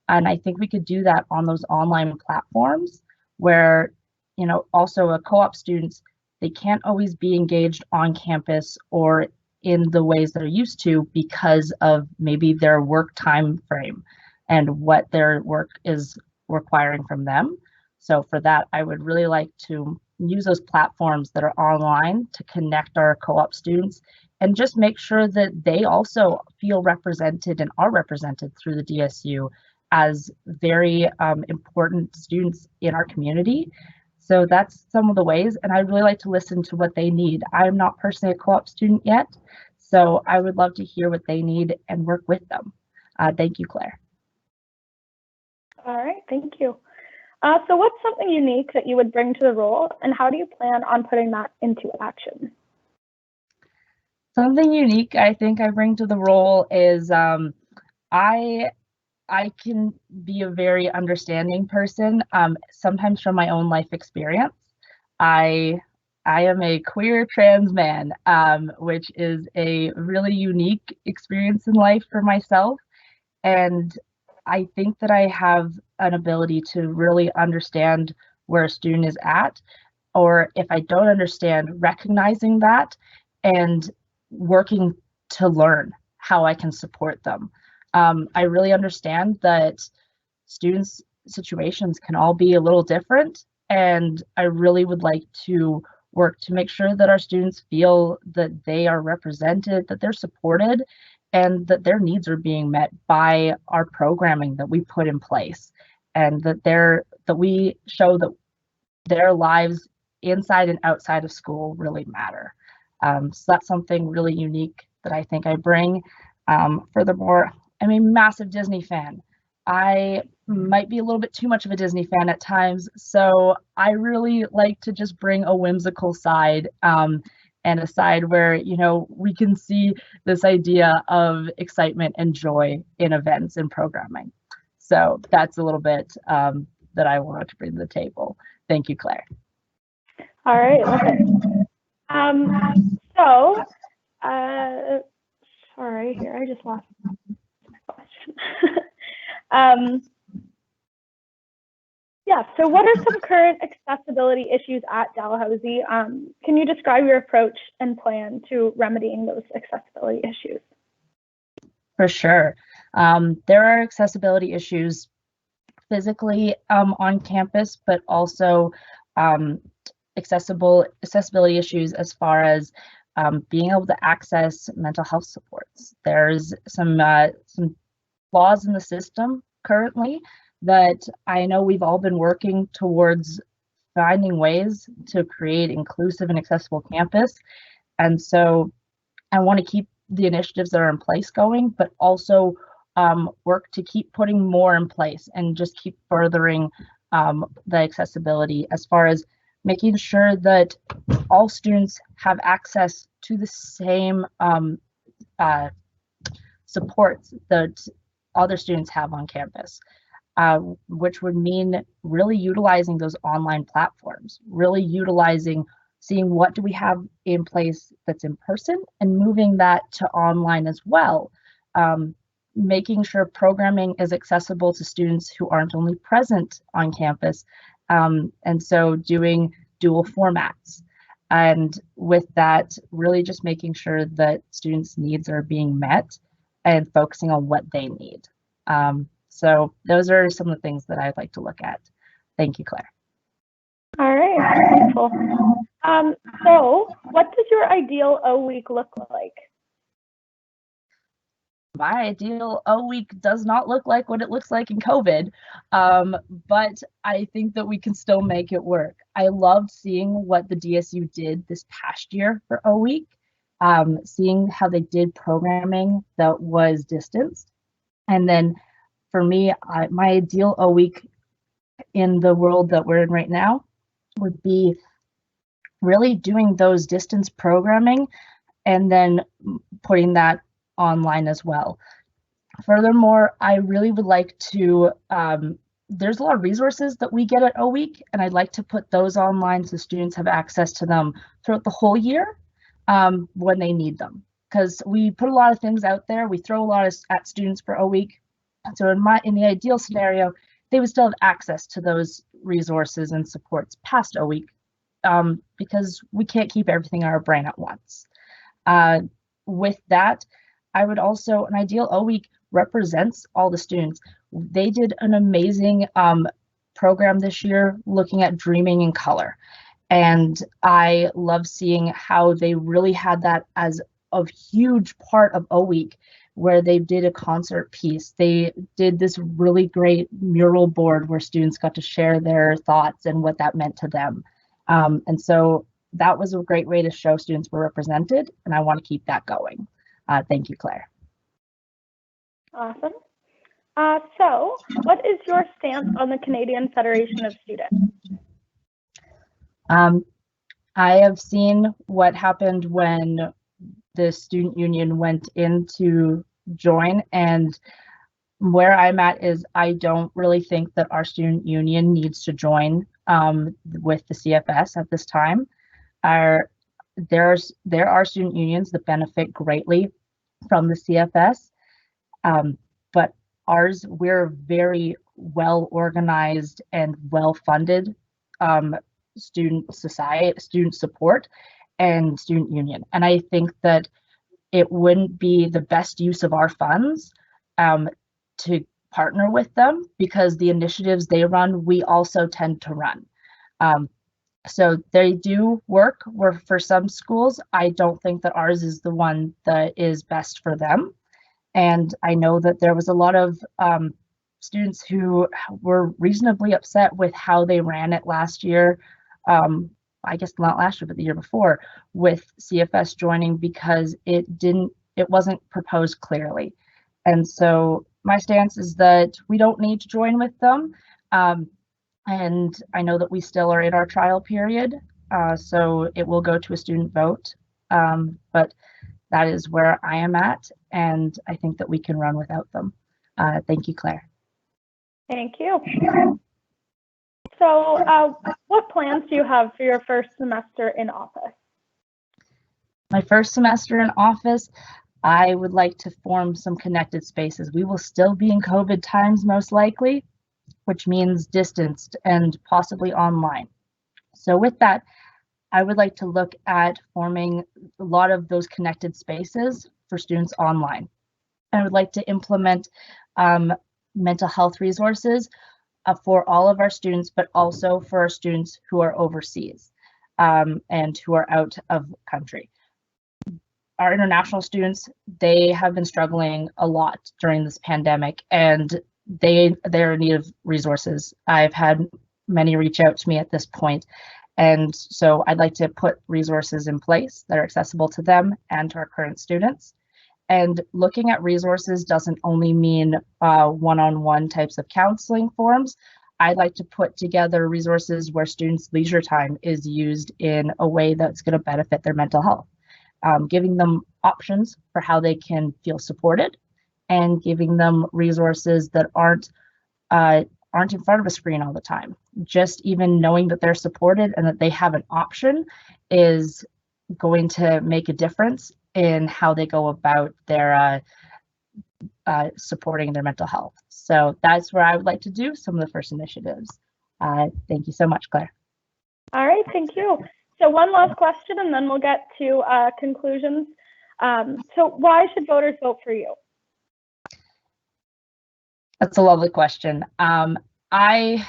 And I think we could do that on those online platforms where, you know, also a co-op students, they can't always be engaged on campus or in the ways that are used to because of maybe their work time frame and what their work is requiring from them. So for that, I would really like to use those platforms that are online to connect our co-op students and just make sure that they also feel represented and are represented through the DSU as very important students in our community. So that's some of the ways, and I'd really like to listen to what they need. I'm not personally a co-op student yet, so I would love to hear what they need and work with them. Thank you, Claire. All right, thank you. So what's something unique that you would bring to the role, and how do you plan on putting that into action? Something unique I think I bring to the role is I can be a very understanding person, sometimes from my own life experience. I am a queer trans man, which is a really unique experience in life for myself. And I think that I have an ability to really understand where a student is at, or if I don't understand, recognizing that and working to learn how I can support them. I really understand that students' situations can all be a little different, and I really would like to work to make sure that our students feel that they are represented, that they're supported, and that their needs are being met by our programming that we put in place, and that we show that their lives inside and outside of school really matter. So that's something really unique that I think I bring. Furthermore, I'm a massive Disney fan. I might be a little bit too much of a Disney fan at times, so I really like to just bring a whimsical side, and a side where, you know, we can see this idea of excitement and joy in events and programming. So that's a little bit that I wanted to bring to the table. Thank you, Claire. All right, love it. Sorry, here, I just lost my question. Yeah, so what are some current accessibility issues at Dalhousie? Can you describe your approach and plan to remedying those accessibility issues? For sure. There are accessibility issues physically on campus, but also accessibility issues as far as being able to access mental health supports. There's some flaws in the system currently that I know we've all been working towards finding ways to create inclusive and accessible campus. And so I want to keep the initiatives that are in place going, but also work to keep putting more in place and just keep furthering the accessibility as far as making sure that all students have access to the same supports that other students have on campus, which would mean really utilizing those online platforms, really utilizing seeing what do we have in place that's in person and moving that to online as well. Making sure programming is accessible to students who aren't only present on campus. And so doing dual formats. And with that, really just making sure that students' needs are being met and focusing on what they need. So those are some of the things that I'd like to look at. Thank you, Claire. All right, wonderful. So what does your ideal O week look like? My ideal O week does not look like what it looks like in COVID, but I think that we can still make it work. I loved seeing what the DSU did this past year for O week, seeing how they did programming that was distanced. And then for me, my ideal O week in the world that we're in right now would be really doing those distance programming and then putting that online as well. Furthermore, I really would like to, there's a lot of resources that we get at O Week, and I'd like to put those online so students have access to them throughout the whole year when they need them. Because we put a lot of things out there, we throw a lot at students for O Week. So in the ideal scenario, they would still have access to those resources and supports past O Week, because we can't keep everything in our brain at once. With that, I would also, an ideal O Week represents all the students. They did an amazing program this year looking at dreaming in color. And I love seeing how they really had that as a huge part of O Week, where they did a concert piece. They did this really great mural board where students got to share their thoughts and what that meant to them. And so that was a great way to show students were represented, and I want to keep that going. Thank you, Claire. Awesome. So what is your stance on the Canadian Federation of Students? I have seen what happened when the student union went in to join, and where I'm at is I don't really think that our student union needs to join with the CFS at this time. There are student unions that benefit greatly from the CFS, but ours, we're very well organized and well funded student society, student support, and student union. And I think that it wouldn't be the best use of our funds to partner with them, because the initiatives they run, we also tend to run. So they do work for some schools. I don't think that ours is the one that is best for them. And I know that there was a lot of students who were reasonably upset with how they ran it last year. I guess not last year, but the year before, with CFS joining, because it wasn't proposed clearly. And so my stance is that we don't need to join with them. And I know that we still are in our trial period, so it will go to a student vote. But that is where I am at, and I think that we can run without them. Thank you, Claire. Thank you. So what plans do you have for your first semester in office? My first semester in office, I would like to form some connected spaces. We will still be in COVID times, most likely, which means distanced and possibly online. So with that, I would like to look at forming a lot of those connected spaces for students online. I would like to implement mental health resources for all of our students, but also for our students who are overseas and who are out of country. our international students, they have been struggling a lot during this pandemic, and they're in need of resources. I've had many reach out to me at this point, and so I'd like to put resources in place that are accessible to them and to our current students. And looking at resources doesn't only mean one-on-one types of counseling forums. I'd like to put together resources where students' leisure time is used in a way that's going to benefit their mental health, giving them options for how they can feel supported, and giving them resources that aren't in front of a screen all the time. Just even knowing that they're supported and that they have an option is going to make a difference in how they go about their supporting their mental health. So that's where I would like to do some of the first initiatives. Thank you so much, Claire. All right, thank you. So one last question, and then we'll get to conclusions. So why should voters vote for you? That's a lovely question. I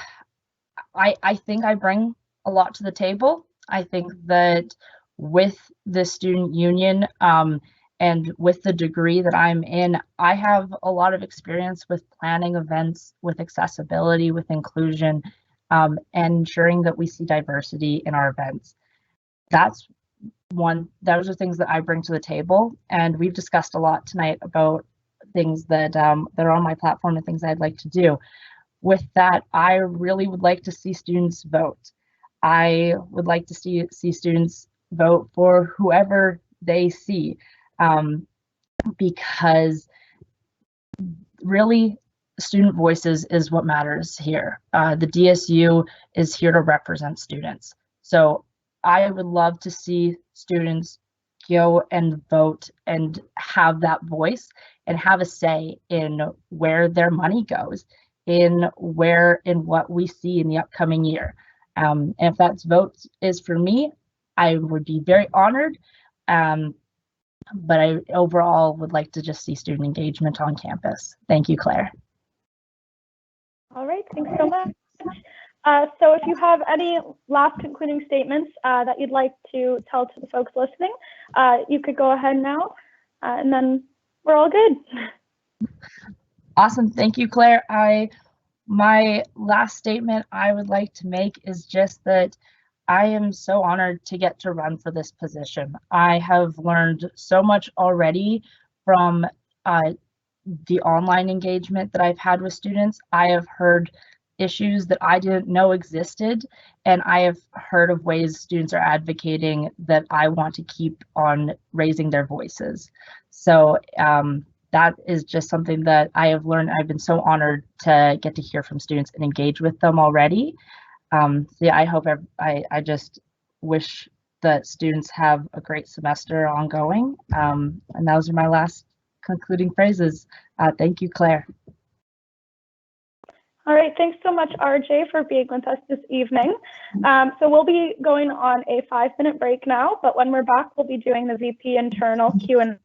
think I bring a lot to the table. I think that with the student union and with the degree that I'm in, I have a lot of experience with planning events, with accessibility, with inclusion, and ensuring that we see diversity in our events. Those are things that I bring to the table, and we've discussed a lot tonight about things that are on my platform and things I'd like to do. With that, I really would like to see students vote. I would like to see students vote for whoever they see, because really student voices is what matters here. The DSU is here to represent students. So I would love to see students go and vote and have that voice and have a say in where their money goes, in what we see in the upcoming year. And if that vote is for me, I would be very honored. But I overall would like to just see student engagement on campus. Thank you, Claire. All right, thanks so much. So if you have any last concluding statements that you'd like to tell to the folks listening, you could go ahead now, and then we're all good. Awesome, thank you, Claire. My last statement I would like to make is just that I am so honored to get to run for this position. I have learned so much already from the online engagement that I've had with students. I have heard issues that I didn't know existed, and I have heard of ways students are advocating that I want to keep on raising their voices. So that is just something that I have learned. I've been so honored to get to hear from students and engage with them already. So yeah, I hope I just wish that students have a great semester ongoing. And those are my last concluding phrases. Thank you, Claire. All right, thanks so much, RJ, for being with us this evening. So we'll be going on a 5-minute break now, but when we're back, we'll be doing the VP internal Q&A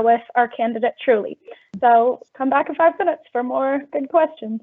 with our candidate, Truly. So come back in 5 minutes for more good questions.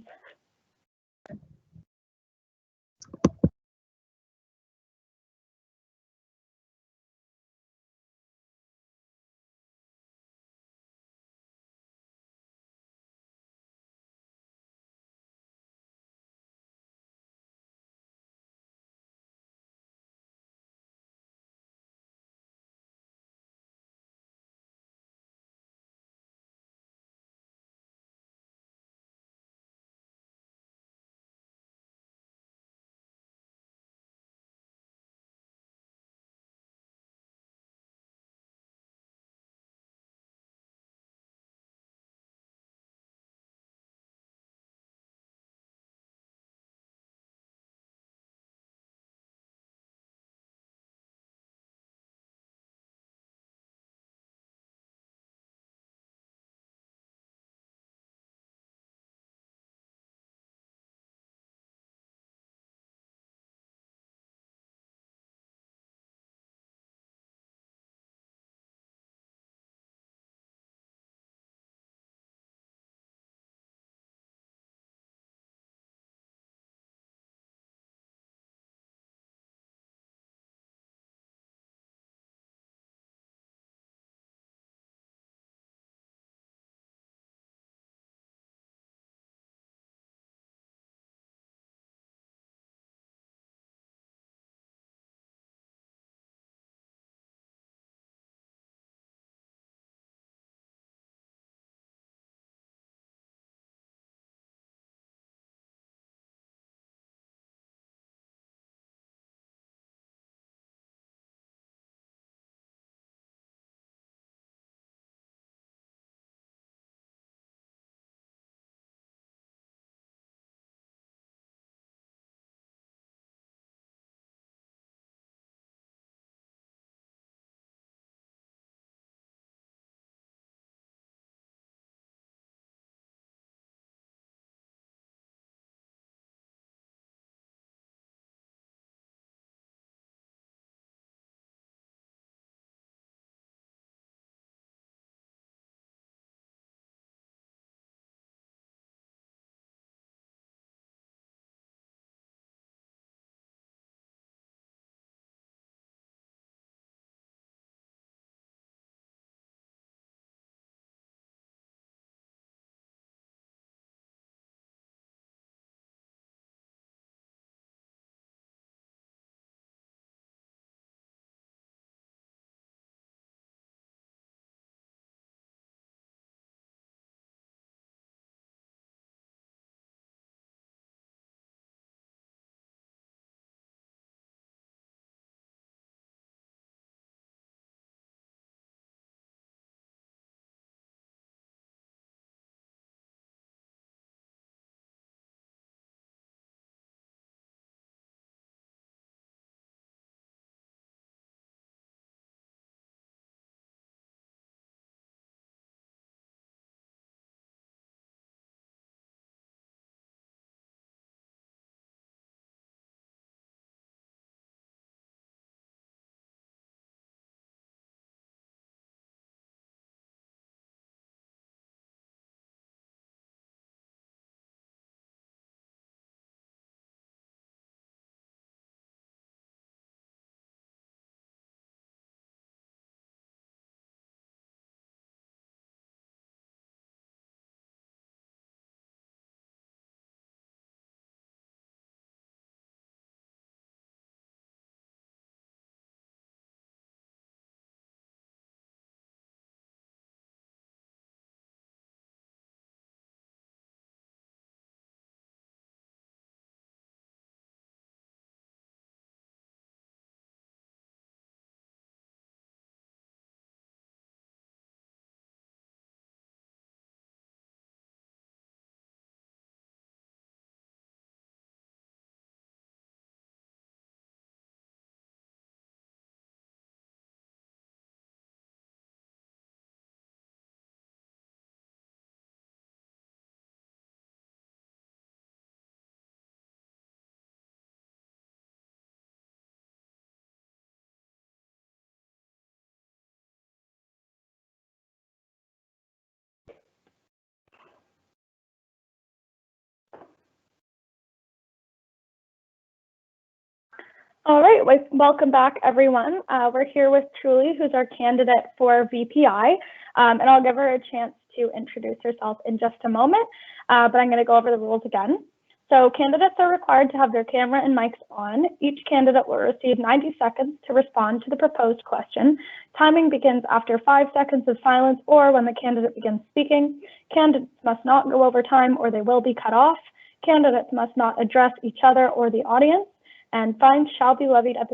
All right, welcome back, everyone. We're here with Truly, who's our candidate for VPI, and I'll give her a chance to introduce herself in just a moment, but I'm going to go over the rules again. So candidates are required to have their camera and mics on. Each candidate will receive 90 seconds to respond to the proposed question. Timing begins after 5 seconds of silence or when the candidate begins speaking. Candidates must not go over time or they will be cut off. Candidates must not address each other or the audience, and fines shall be levied at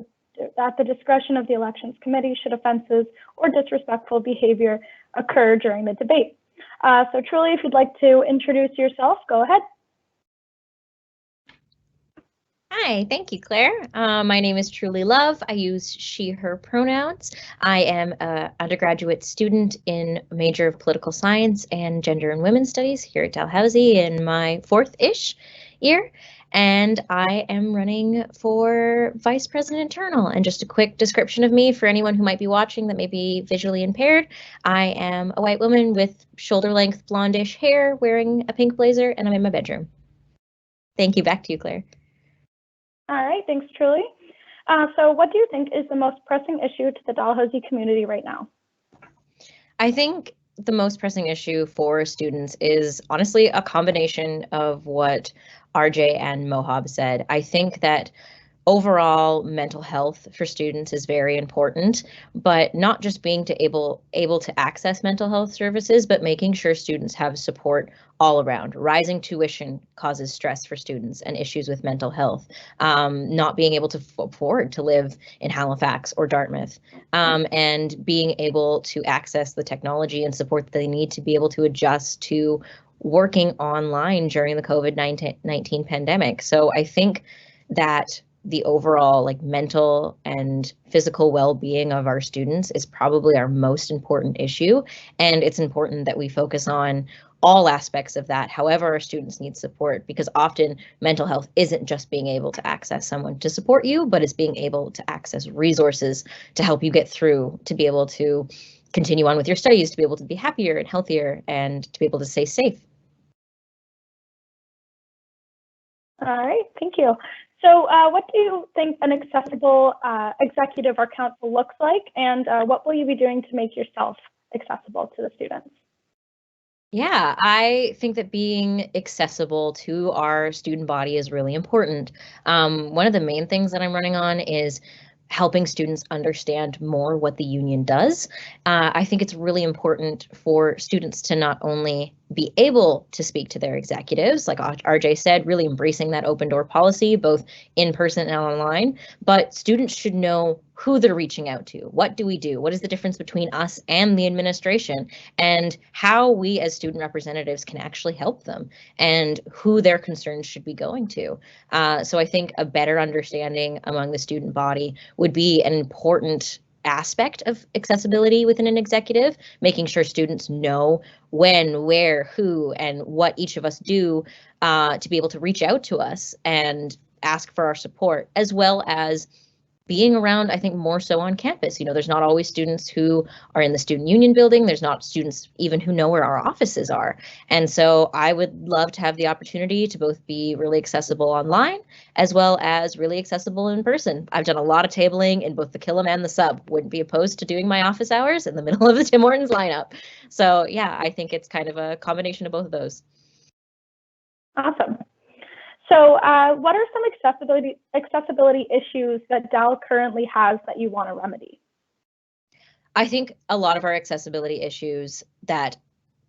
the discretion of the Elections Committee should offenses or disrespectful behavior occur during the debate. So Truly, if you'd like to introduce yourself, go ahead. Hi, thank you, Claire. My name is Truly Love. I use she, her pronouns. I am an undergraduate student in a major of political science and gender and women's studies here at Dalhousie in my fourth-ish year. And I am running for Vice President Internal. And just a quick description of me for anyone who might be watching that may be visually impaired. I am a white woman with shoulder-length blondish hair, wearing a pink blazer, and I'm in my bedroom. Thank you. Back to you, Claire. All right, thanks, Truly. So what do you think is the most pressing issue to the Dalhousie community right now? I think the most pressing issue for students is honestly a combination of what RJ and Mohab said. I think that overall mental health for students is very important, but not just being able to access mental health services, but making sure students have support all around. Rising tuition causes stress for students and issues with mental health. Not being able to afford to live in Halifax or Dartmouth, and being able to access the technology and support that they need to be able to adjust to working online during the COVID-19 pandemic. So I think that the overall mental and physical well-being of our students is probably our most important issue. And it's important that we focus on all aspects of that, however our students need support, because often mental health isn't just being able to access someone to support you, but it's being able to access resources to help you get through, to be able to continue on with your studies, to be able to be happier and healthier, and to be able to stay safe. All right, thank you. So what do you think an accessible executive or council looks like, and what will you be doing to make yourself accessible to the students? Yeah, I think that being accessible to our student body is really important. One of the main things that I'm running on is helping students understand more what the union does. I think it's really important for students to not only be able to speak to their executives, like RJ said, really embracing that open door policy, both in person and online, but students should know who they're reaching out to. What do we do? What is the difference between us and the administration, and how we as student representatives can actually help them, and who their concerns should be going to. So I think a better understanding among the student body would be an important aspect of accessibility within an executive, making sure students know when, where, who, and what each of us do to be able to reach out to us and ask for our support, as well as being around, I think, more so on campus. You know, there's not always students who are in the student union building. There's not students even who know where our offices are. And so I would love to have the opportunity to both be really accessible online as well as really accessible in person. I've done a lot of tabling in both the Killam and the Sub. Wouldn't be opposed to doing my office hours in the middle of the Tim Hortons lineup. So yeah, I think it's kind of a combination of both of those. Awesome. So what are some accessibility issues that Dal currently has that you want to remedy? I think a lot of our accessibility issues that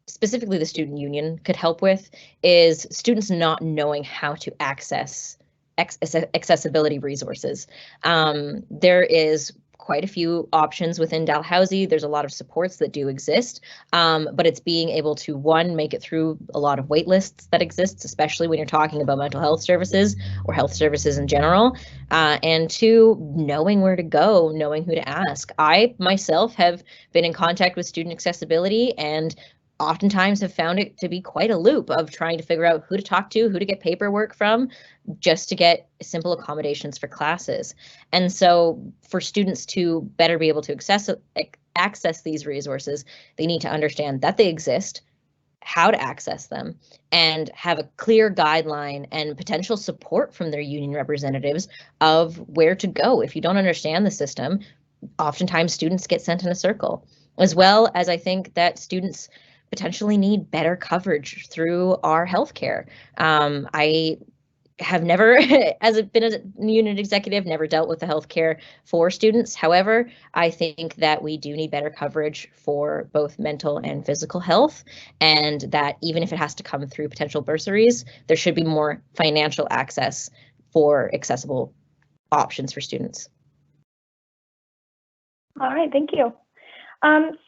specifically the student union could help with is students not knowing how to access accessibility resources. There is quite a few options within Dalhousie. There's a lot of supports that do exist, but it's being able to, one, make it through a lot of wait lists that exist, especially when you're talking about mental health services or health services in general, and two, knowing where to go, knowing who to ask. I myself have been in contact with student accessibility and oftentimes have found it to be quite a loop of trying to figure out who to talk to, who to get paperwork from, just to get simple accommodations for classes. And so for students to better be able to access these resources, they need to understand that they exist, how to access them, and have a clear guideline and potential support from their union representatives of where to go. If you don't understand the system, oftentimes students get sent in a circle, as well as I think that students potentially need better coverage through our healthcare. I have never, as been a unit executive, never dealt with the healthcare for students. However, I think that we do need better coverage for both mental and physical health, and that even if it has to come through potential bursaries, there should be more financial access for accessible options for students. All right, thank you.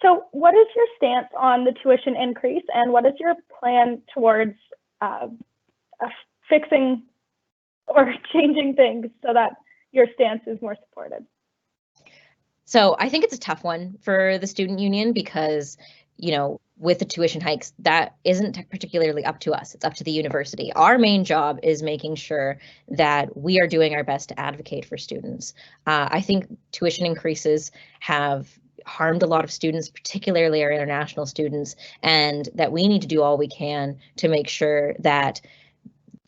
So what is your stance on the tuition increase, and what is your plan towards fixing or changing things so that your stance is more supported? So I think it's a tough one for the student union because, you know, with the tuition hikes, that isn't particularly up to us. It's up to the university. Our main job is making sure that we are doing our best to advocate for students. I think tuition increases have harmed a lot of students, particularly our international students, and that we need to do all we can to make sure that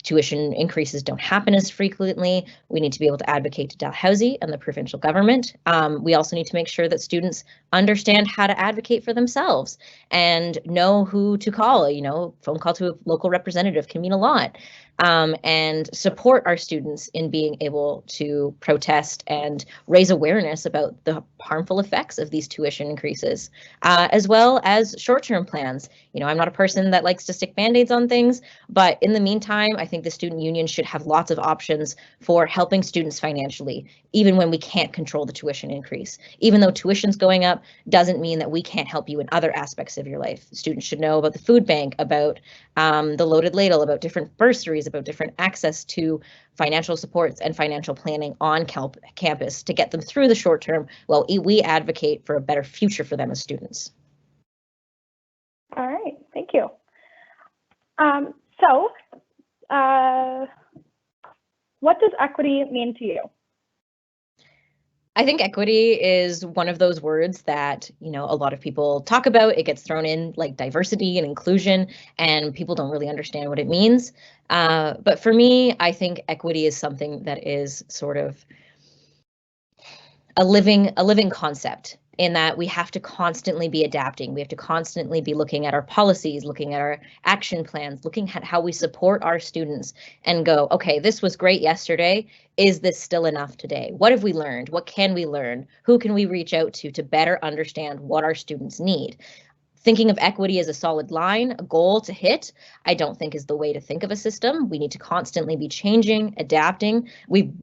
tuition increases don't happen as frequently. We need to be able to advocate to Dalhousie and the provincial government. We also need to make sure that students understand how to advocate for themselves and know who to call. You know, phone call to a local representative can mean a lot. And support our students in being able to protest and raise awareness about the harmful effects of these tuition increases, as well as short-term plans. You know, I'm not a person that likes to stick band-aids on things, but in the meantime, I think the student union should have lots of options for helping students financially, even when we can't control the tuition increase. Even though tuition's going up doesn't mean that we can't help you in other aspects of your life. Students should know about the food bank, about the loaded ladle, about different bursaries, about different access to financial supports and financial planning on campus to get them through the short term while we advocate for a better future for them as students. All right, thank you. What does equity mean to you? I think equity is one of those words that, you know, a lot of people talk about. It gets thrown in like diversity and inclusion, and people don't really understand what it means. But for me, I think equity is something that is sort of a living concept, in that we have to constantly be adapting. We have to constantly be looking at our policies, looking at our action plans, looking at how we support our students and go, okay, this was great yesterday. Is this still enough today? What have we learned? What can we learn? Who can we reach out to better understand what our students need? Thinking of equity as a solid line, a goal to hit, I don't think is the way to think of a system. We need to constantly be changing, adapting.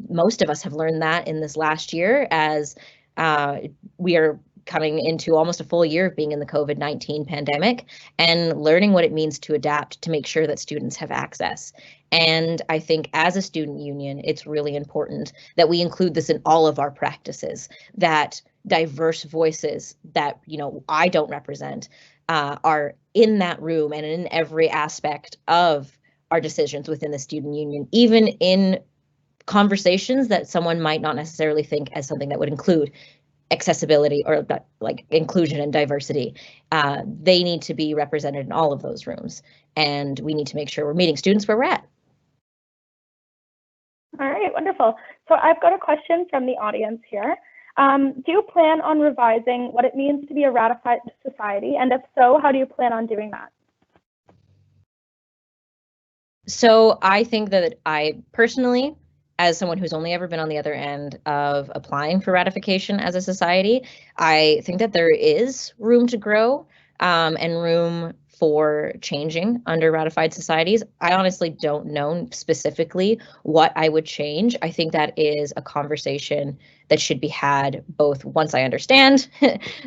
Most of us have learned that in this last year, as we are coming into almost a full year of being in the COVID-19 pandemic and learning what it means to adapt to make sure that students have access. And I think as a student union, it's really important that we include this in all of our practices, that diverse voices that, you know, I don't represent are in that room and in every aspect of our decisions within the student union, even in conversations that someone might not necessarily think as something that would include accessibility or like inclusion and diversity. They need to be represented in all of those rooms, and we need to make sure we're meeting students where we're at. All right, wonderful. So I've got a question from the audience here. Do you plan on revising what it means to be a ratified society? And if so, how do you plan on doing that? So I think that I personally, as someone who's only ever been on the other end of applying for ratification as a society, I think that there is room to grow and room for changing under ratified societies. I honestly don't know specifically what I would change. I think that is a conversation that should be had both once I understand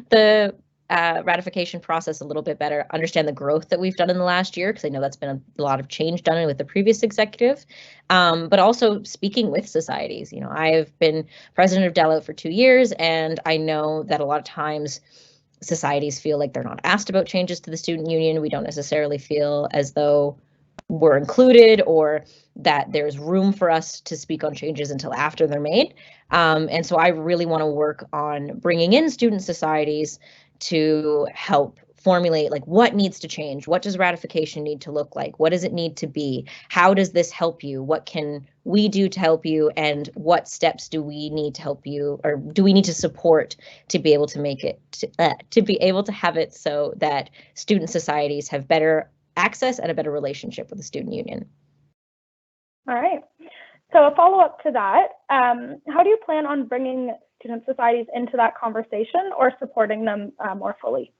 the ratification process a little bit better, understand the growth that we've done in the last year, because I know that's been a lot of change done with the previous executive, but also speaking with societies. You know, I've been president of DELOUT for 2 years, and I know that a lot of times societies feel like they're not asked about changes to the student union. We don't necessarily feel as though we're included or that there's room for us to speak on changes until after they're made. And so I really want to work on bringing in student societies to help formulate like what needs to change, what does ratification need to look like, what does it need to be, how does this help you, what can we do to help you, and what steps do we need to help you, or do we need to support to be able to make it to be able to have it so that student societies have better access and a better relationship with the student union. All right. So a follow-up to that, how do you plan on bringing student societies into that conversation or supporting them more fully?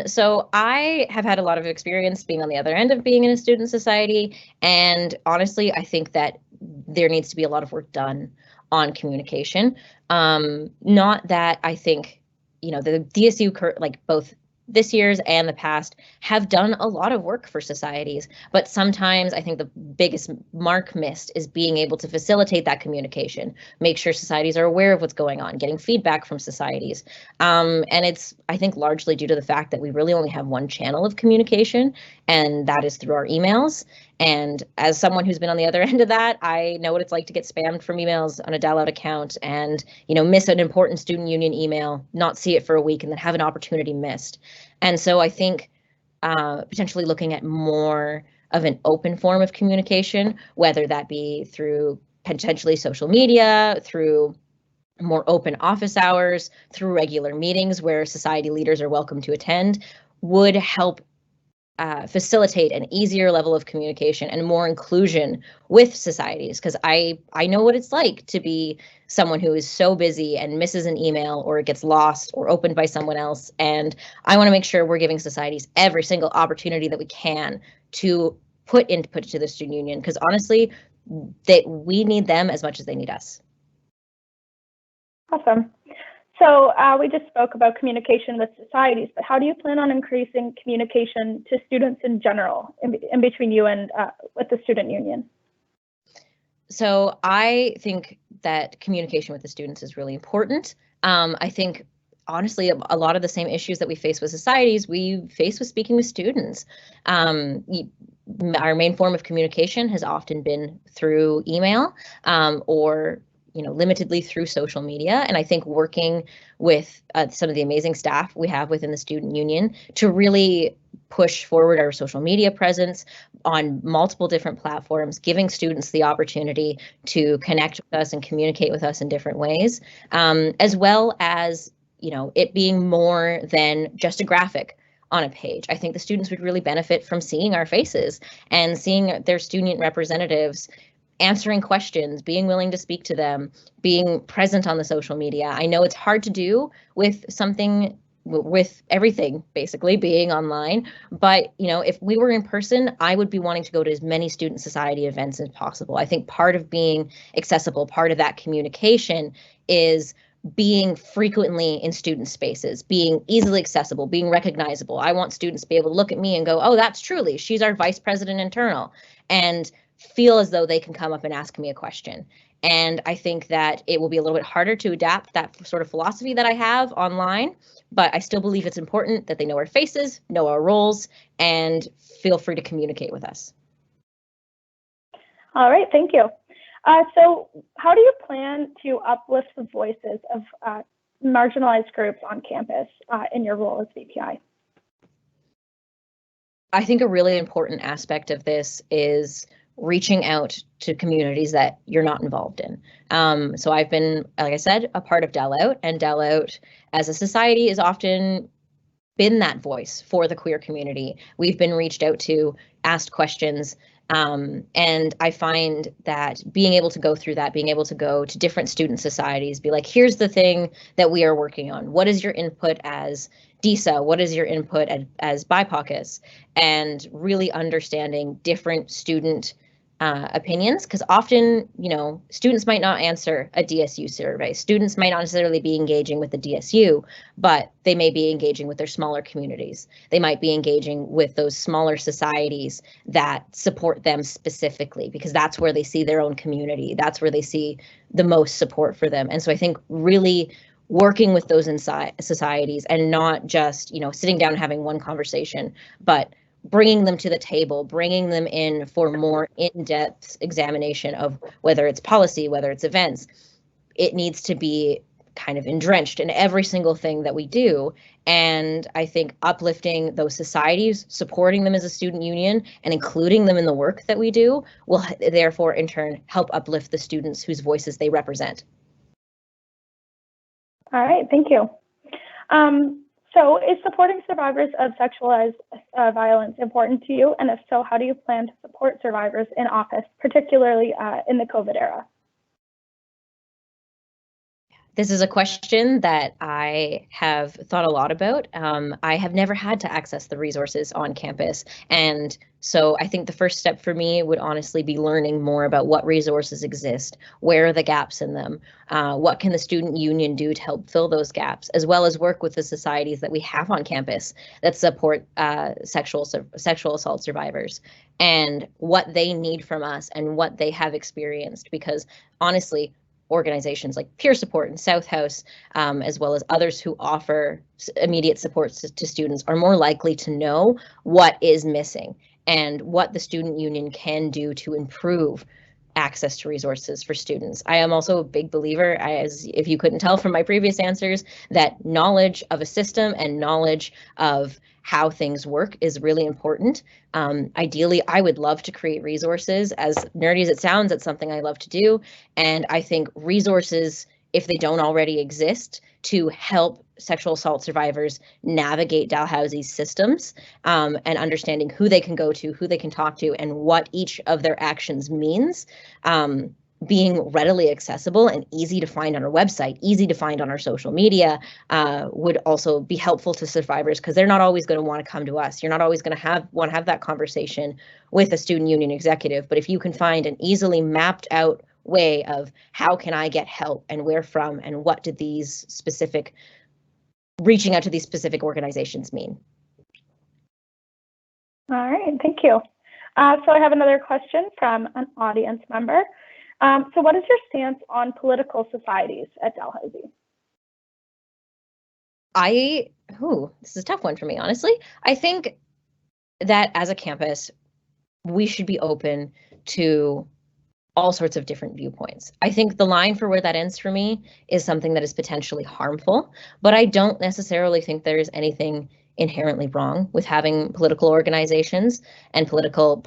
So I have had a lot of experience being on the other end of being in a student society, and honestly, I think that there needs to be a lot of work done on communication. Not that I think, you know, the DSU, like both this year's and the past, have done a lot of work for societies, but sometimes I think the biggest mark missed is being able to facilitate that communication, make sure societies are aware of what's going on, getting feedback from societies. And it's, I think, largely due to the fact that we really only have one channel of communication, and that is through our emails. And as someone who's been on the other end of that, I know what it's like to get spammed from emails on a dial-out account and, you know, miss an important student union email, not see it for a week, and then have an opportunity missed. And so I think potentially looking at more of an open form of communication, whether that be through potentially social media, through more open office hours, through regular meetings where society leaders are welcome to attend, would help facilitate an easier level of communication and more inclusion with societies, because I know what it's like to be someone who is so busy and misses an email, or it gets lost or opened by someone else. And I want to make sure we're giving societies every single opportunity that we can to put input to the student union, because honestly, we need them as much as they need us. Awesome. So we just spoke about communication with societies, but how do you plan on increasing communication to students in general, in between you and with the student union? So I think that communication with the students is really important. I think, honestly, a lot of the same issues that we face with societies, we face with speaking with students. Our main form of communication has often been through email, or limitedly through social media. And I think working with some of the amazing staff we have within the student union to really push forward our social media presence on multiple different platforms, giving students the opportunity to connect with us and communicate with us in different ways, as well as, it being more than just a graphic on a page. I think the students would really benefit from seeing our faces and seeing their student representatives answering questions, being willing to speak to them, being present on the social media. I know it's hard to do with everything basically being online, but if we were in person, I would be wanting to go to as many student society events as possible. I think part of being accessible, part of that communication, is being frequently in student spaces, being easily accessible, being recognizable. I want students to be able to look at me and go, oh, that's Truly, she's our vice president internal, and feel as though they can come up and ask me a question. And I think that it will be a little bit harder to adapt that sort of philosophy that I have online, but I still believe it's important that they know our faces, know our roles, and feel free to communicate with us. All right, thank you. So how do you plan to uplift the voices of marginalized groups on campus in your role as VPI? I think a really important aspect of this is reaching out to communities that you're not involved in. So I've been, like I said, a part of DEL-OUT, and DEL-OUT as a society has often been that voice for the queer community. We've been reached out to, asked questions, and I find that being able to go through that, being able to go to different student societies, be like, here's the thing that we are working on. What is your input as DISA? What is your input as BIPOCus? And really understanding different student opinions, because often, students might not answer a DSU survey. Students might not necessarily be engaging with the DSU, but they may be engaging with their smaller communities. They might be engaging with those smaller societies that support them specifically, because that's where they see their own community. That's where they see the most support for them. And so I think really working with those inside societies, and not just, sitting down and having one conversation, but bringing them to the table, bringing them in for more in-depth examination of whether it's policy, whether it's events. It needs to be kind of entrenched in every single thing that we do. And I think uplifting those societies, supporting them as a student union, and including them in the work that we do will therefore in turn help uplift the students whose voices they represent. All right, thank you. So is supporting survivors of sexualized violence important to you? And if so, how do you plan to support survivors in office, particularly in the COVID era? This is a question that I have thought a lot about. I have never had to access the resources on campus. And so I think the first step for me would honestly be learning more about what resources exist, where are the gaps in them, what can the student union do to help fill those gaps, as well as work with the societies that we have on campus that support sexual assault survivors, and what they need from us and what they have experienced. Because honestly, organizations like Peer Support and South House, as well as others who offer immediate support to students, are more likely to know what is missing and what the student union can do to improve access to resources for students. I am also a big believer, as if you couldn't tell from my previous answers, that knowledge of a system and knowledge of how things work is really important. Ideally, I would love to create resources. As nerdy as it sounds, it's something I love to do. And I think resources, if they don't already exist, to help sexual assault survivors navigate Dalhousie's systems, and understanding who they can go to, who they can talk to, and what each of their actions means, being readily accessible and easy to find on our website, easy to find on our social media, would also be helpful to survivors, because they're not always going to want to come to us. You're not always going to want to have that conversation with a student union executive. But if you can find an easily mapped out way of how can I get help and where from, and what did these specific reaching out to these specific organizations mean? All right, thank you. So I have another question from an audience member. So what is your stance on political societies at Dalhousie? This is a tough one for me, honestly. I think that as a campus, we should be open to all sorts of different viewpoints. I think the line for where that ends for me is something that is potentially harmful, but I don't necessarily think there is anything inherently wrong with having political organizations and political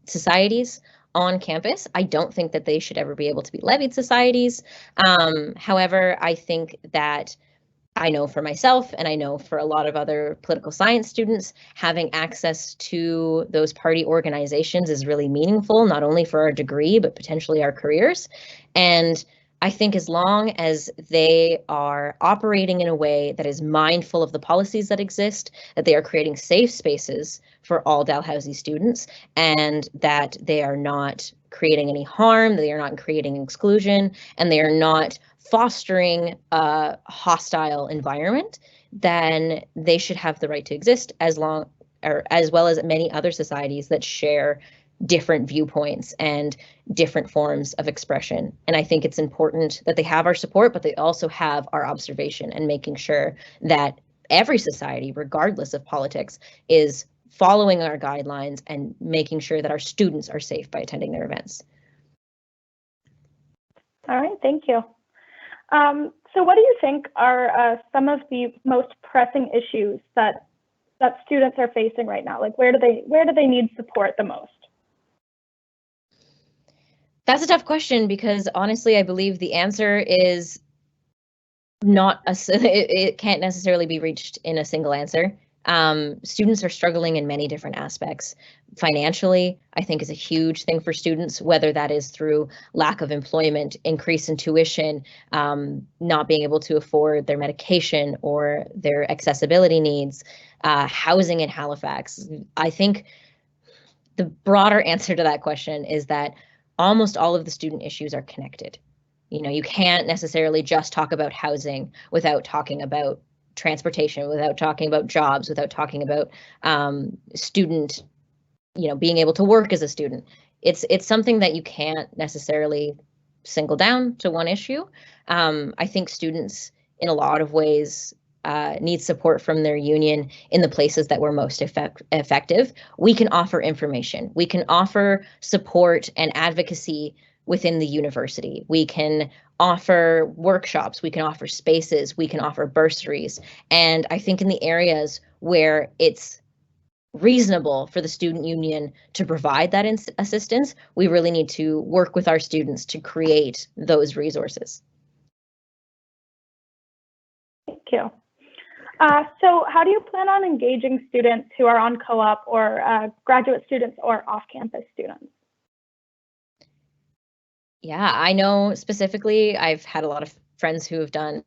societies on campus. I don't think that they should ever be able to be levied societies. However, I think that I know for myself, and I know for a lot of other political science students, having access to those party organizations is really meaningful, not only for our degree, but potentially our careers. And I think as long as they are operating in a way that is mindful of the policies that exist, that they are creating safe spaces for all Dalhousie students, and that they are not creating any harm, they are not creating exclusion, and they are not fostering a hostile environment, then they should have the right to exist, as well as many other societies that share different viewpoints and different forms of expression. And I think it's important that they have our support, but they also have our observation, and making sure that every society, regardless of politics, is following our guidelines and making sure that our students are safe by attending their events. All right, thank you. So what do you think are some of the most pressing issues that students are facing right now? Like, where do they need support the most? That's a tough question, because honestly, I believe the answer is it can't necessarily be reached in a single answer. Students are struggling in many different aspects. Financially, I think, is a huge thing for students, whether that is through lack of employment, increase in tuition, not being able to afford their medication or their accessibility needs, housing in Halifax. I think the broader answer to that question is that almost all of the student issues are connected. You can't necessarily just talk about housing without talking about transportation, without talking about jobs, without talking about student, being able to work as a student. It's something that you can't necessarily single down to one issue. I think students, in a lot of ways, need support from their union in the places that were most effective. We can offer information. We can offer support and advocacy within the university. We can offer workshops, we can offer spaces, we can offer bursaries. And I think in the areas where it's reasonable for the student union to provide that assistance, we really need to work with our students to create those resources. Thank you. So how do you plan on engaging students who are on co-op or graduate students or off-campus students? Yeah, I know specifically, I've had a lot of friends who have done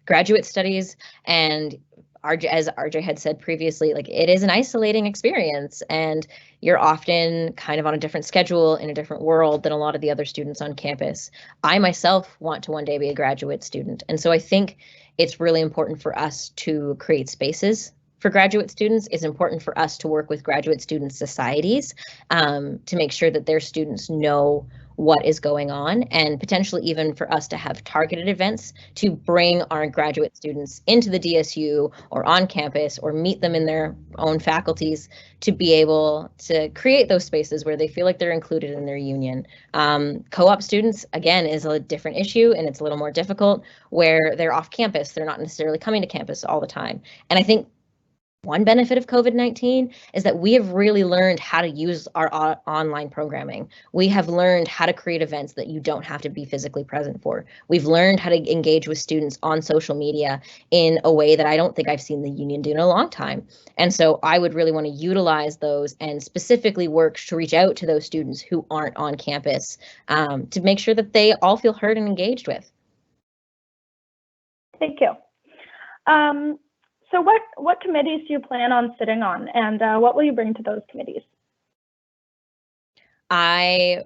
graduate studies, and as RJ had said previously, like it is an isolating experience, and you're often kind of on a different schedule in a different world than a lot of the other students on campus. I myself want to one day be a graduate student, and so I think it's really important for us to create spaces for graduate students. It's important for us to work with graduate student societies to make sure that their students know what is going on, and potentially even for us to have targeted events to bring our graduate students into the DSU or on campus or meet them in their own faculties to be able to create those spaces where they feel like they're included in their union. Co-op students, again, is a different issue, and it's a little more difficult where they're off campus. They're not necessarily coming to campus all the time. And I think one benefit of COVID-19 is that we have really learned how to use our online programming. We have learned how to create events that you don't have to be physically present for. We've learned how to engage with students on social media in a way that I don't think I've seen the union do in a long time. And so I would really want to utilize those and specifically work to reach out to those students who aren't on campus to make sure that they all feel heard and engaged with. Thank you. So what committees do you plan on sitting on, and what will you bring to those committees? Oh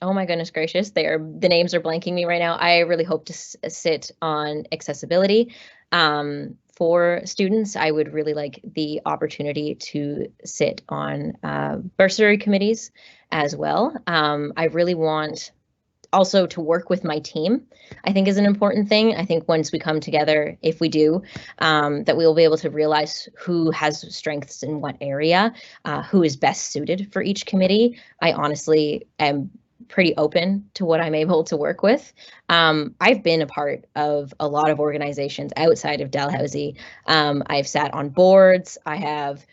my goodness gracious, the names are blanking me right now. I really hope to sit on accessibility for students. I would really like the opportunity to sit on bursary committees as well. I really want also to work with my team, I think is an important thing. I think once we come together, if we do, that we will be able to realize who has strengths in what area, who is best suited for each committee. I honestly am pretty open to what I'm able to work with. I've been a part of a lot of organizations outside of Dalhousie. I've sat on boards. I have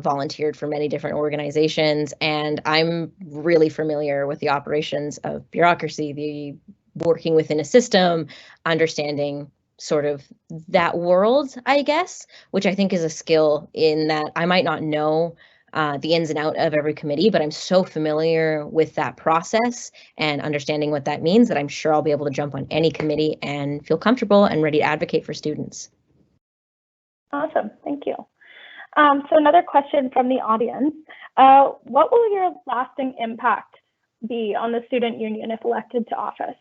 volunteered for many different organizations, and I'm really familiar with the operations of bureaucracy, the working within a system, understanding sort of that world, I guess, which I think is a skill in that I might not know the ins and out of every committee, but I'm so familiar with that process and understanding what that means that I'm sure I'll be able to jump on any committee and feel comfortable and ready to advocate for students. Awesome, thank you. So another question from the audience. What will your lasting impact be on the student union if elected to office?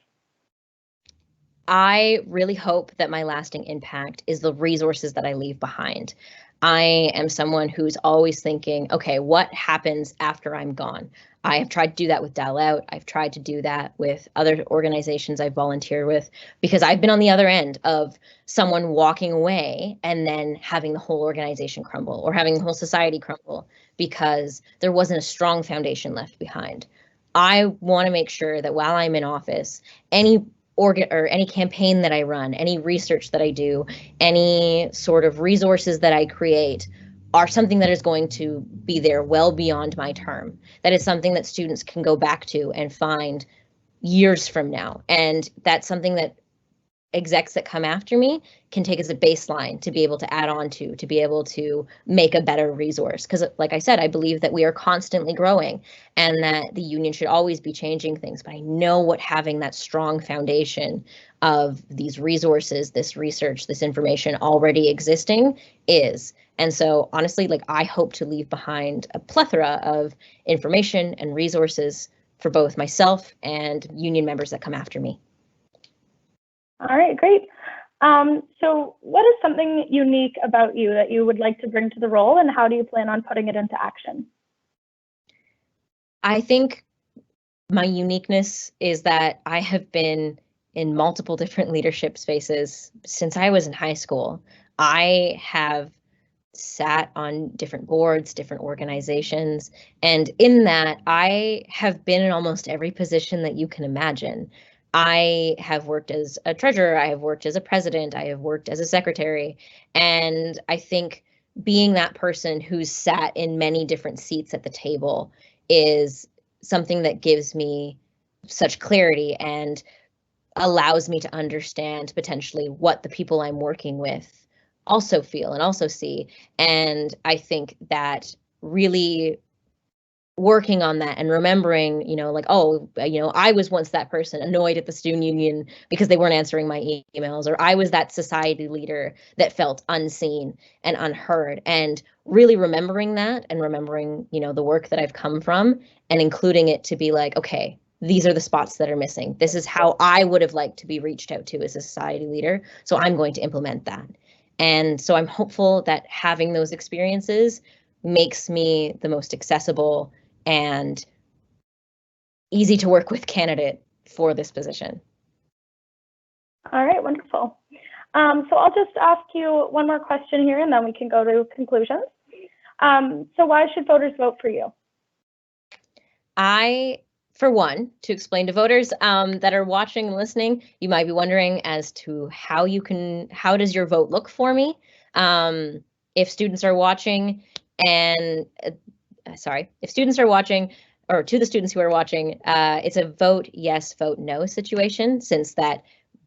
I really hope that my lasting impact is the resources that I leave behind. I am someone who's always thinking, okay, what happens after I'm gone? I have tried to do that with Dial Out. I've tried to do that with other organizations I've volunteered with, because I've been on the other end of someone walking away and then having the whole organization crumble or having the whole society crumble because there wasn't a strong foundation left behind. I want to make sure that while I'm in office, any campaign that I run, any research that I do, any sort of resources that I create are something that is going to be there well beyond my term. That is something that students can go back to and find years from now. And that's something that execs that come after me can take as a baseline to be able to add on to be able to make a better resource. Because like I said, I believe that we are constantly growing and that the union should always be changing things. But I know what having that strong foundation of these resources, this research, this information already existing is. And so honestly, like I hope to leave behind a plethora of information and resources for both myself and union members that come after me. All right, great. So what is something unique about you that you would like to bring to the role, and how do you plan on putting it into action? I think my uniqueness is that I have been in multiple different leadership spaces since I was in high school. I have sat on different boards, different organizations. And in that, I have been in almost every position that you can imagine. I have worked as a treasurer, I have worked as a president, I have worked as a secretary. And I think being that person who's sat in many different seats at the table is something that gives me such clarity and allows me to understand potentially what the people I'm working with also feel and also see. And I think that really working on that and remembering, like, oh, I was once that person annoyed at the student union because they weren't answering my emails, or I was that society leader that felt unseen and unheard. And really remembering that and remembering, the work that I've come from and including it to be like, okay, these are the spots that are missing. This is how I would have liked to be reached out to as a society leader. So I'm going to implement that. And so I'm hopeful that having those experiences makes me the most accessible and easy to work with candidate for this position. All right, wonderful. So I'll just ask you one more question here and then we can go to conclusions. So why should voters vote for you? For one, to explain to voters that are watching and listening, you might be wondering as to how does your vote look for me? If students are watching if students are watching, or to the students who are watching, it's a vote yes, vote no situation, since that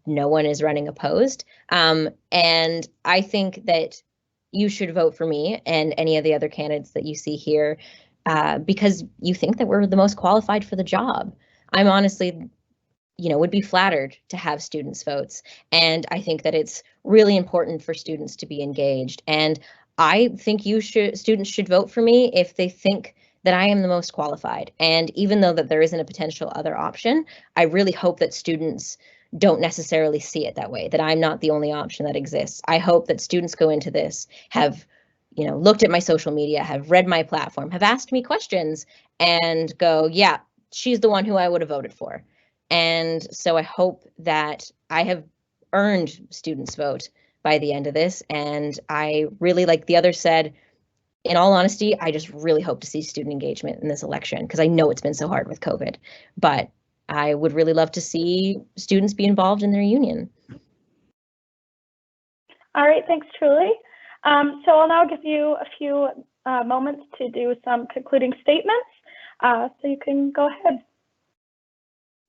no one is running opposed. And I think that you should vote for me and any of the other candidates that you see here because you think that we're the most qualified for the job. I'm honestly, would be flattered to have students' votes. And I think that it's really important for students to be engaged. And I think students should vote for me if they think that I am the most qualified. And even though that there isn't a potential other option, I really hope that students don't necessarily see it that way, that I'm not the only option that exists. I hope that students go into this, have looked at my social media, have read my platform, have asked me questions and go, yeah, she's the one who I would have voted for. And so I hope that I have earned students' vote by the end of this. And I really, like the others said, in all honesty, I just really hope to see student engagement in this election because I know it's been so hard with COVID, but I would really love to see students be involved in their union. All right, thanks, Truly. So I'll now give you a few moments to do some concluding statements. So you can go ahead.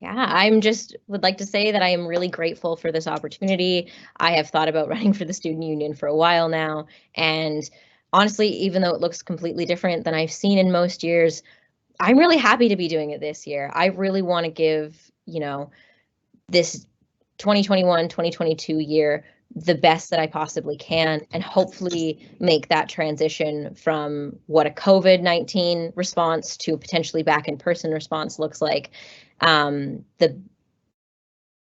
Yeah, I'm just would like to say that I am really grateful for this opportunity. I have thought about running for the student union for a while now. And honestly, even though it looks completely different than I've seen in most years, I'm really happy to be doing it this year. I really want to give, this 2021-2022 year the best that I possibly can and hopefully make that transition from what a COVID-19 response to potentially back in person response looks like the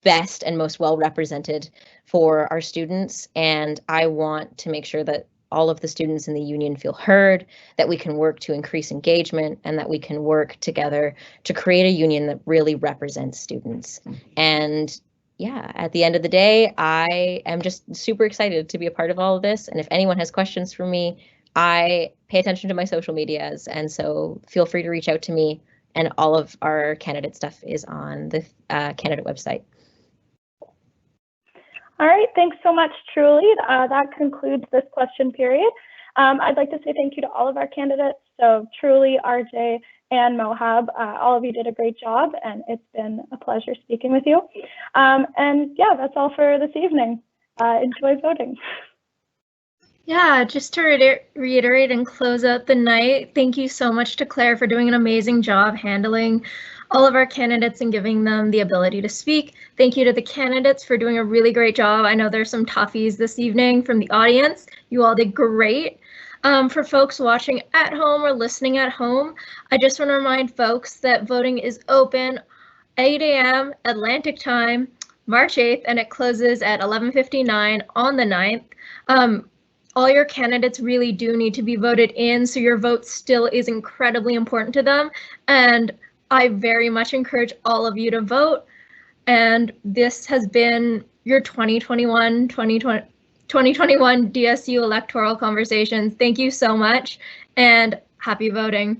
best and most well represented for our students. And I want to make sure that all of the students in the union feel heard, that we can work to increase engagement, and that we can work together to create a union that really represents students. And yeah, at the end of the day, I am just super excited to be a part of all of this. And if anyone has questions for me, I pay attention to my social medias. And so feel free to reach out to me. And all of our candidate stuff is on the candidate website. All right, thanks so much, Truly. That concludes this question period. I'd like to say thank you to all of our candidates. So Truly, RJ, and Mohab, all of you did a great job, and it's been a pleasure speaking with you. And yeah, that's all for this evening. Enjoy voting. Yeah, just to reiterate and close out the night, thank you so much to Claire for doing an amazing job handling all of our candidates and giving them the ability to speak. Thank you to the candidates for doing a really great job. I know there's some toughies this evening from the audience. You all did great. For folks watching at home or listening at home, I just want to remind folks that voting is open 8 a.m. Atlantic time, March 8th, and it closes at 11:59 on the 9th. All your candidates really do need to be voted in, so your vote still is incredibly important to them. And I very much encourage all of you to vote. And this has been your 2021-2022 2021 DSU electoral conversations. Thank you so much and happy voting.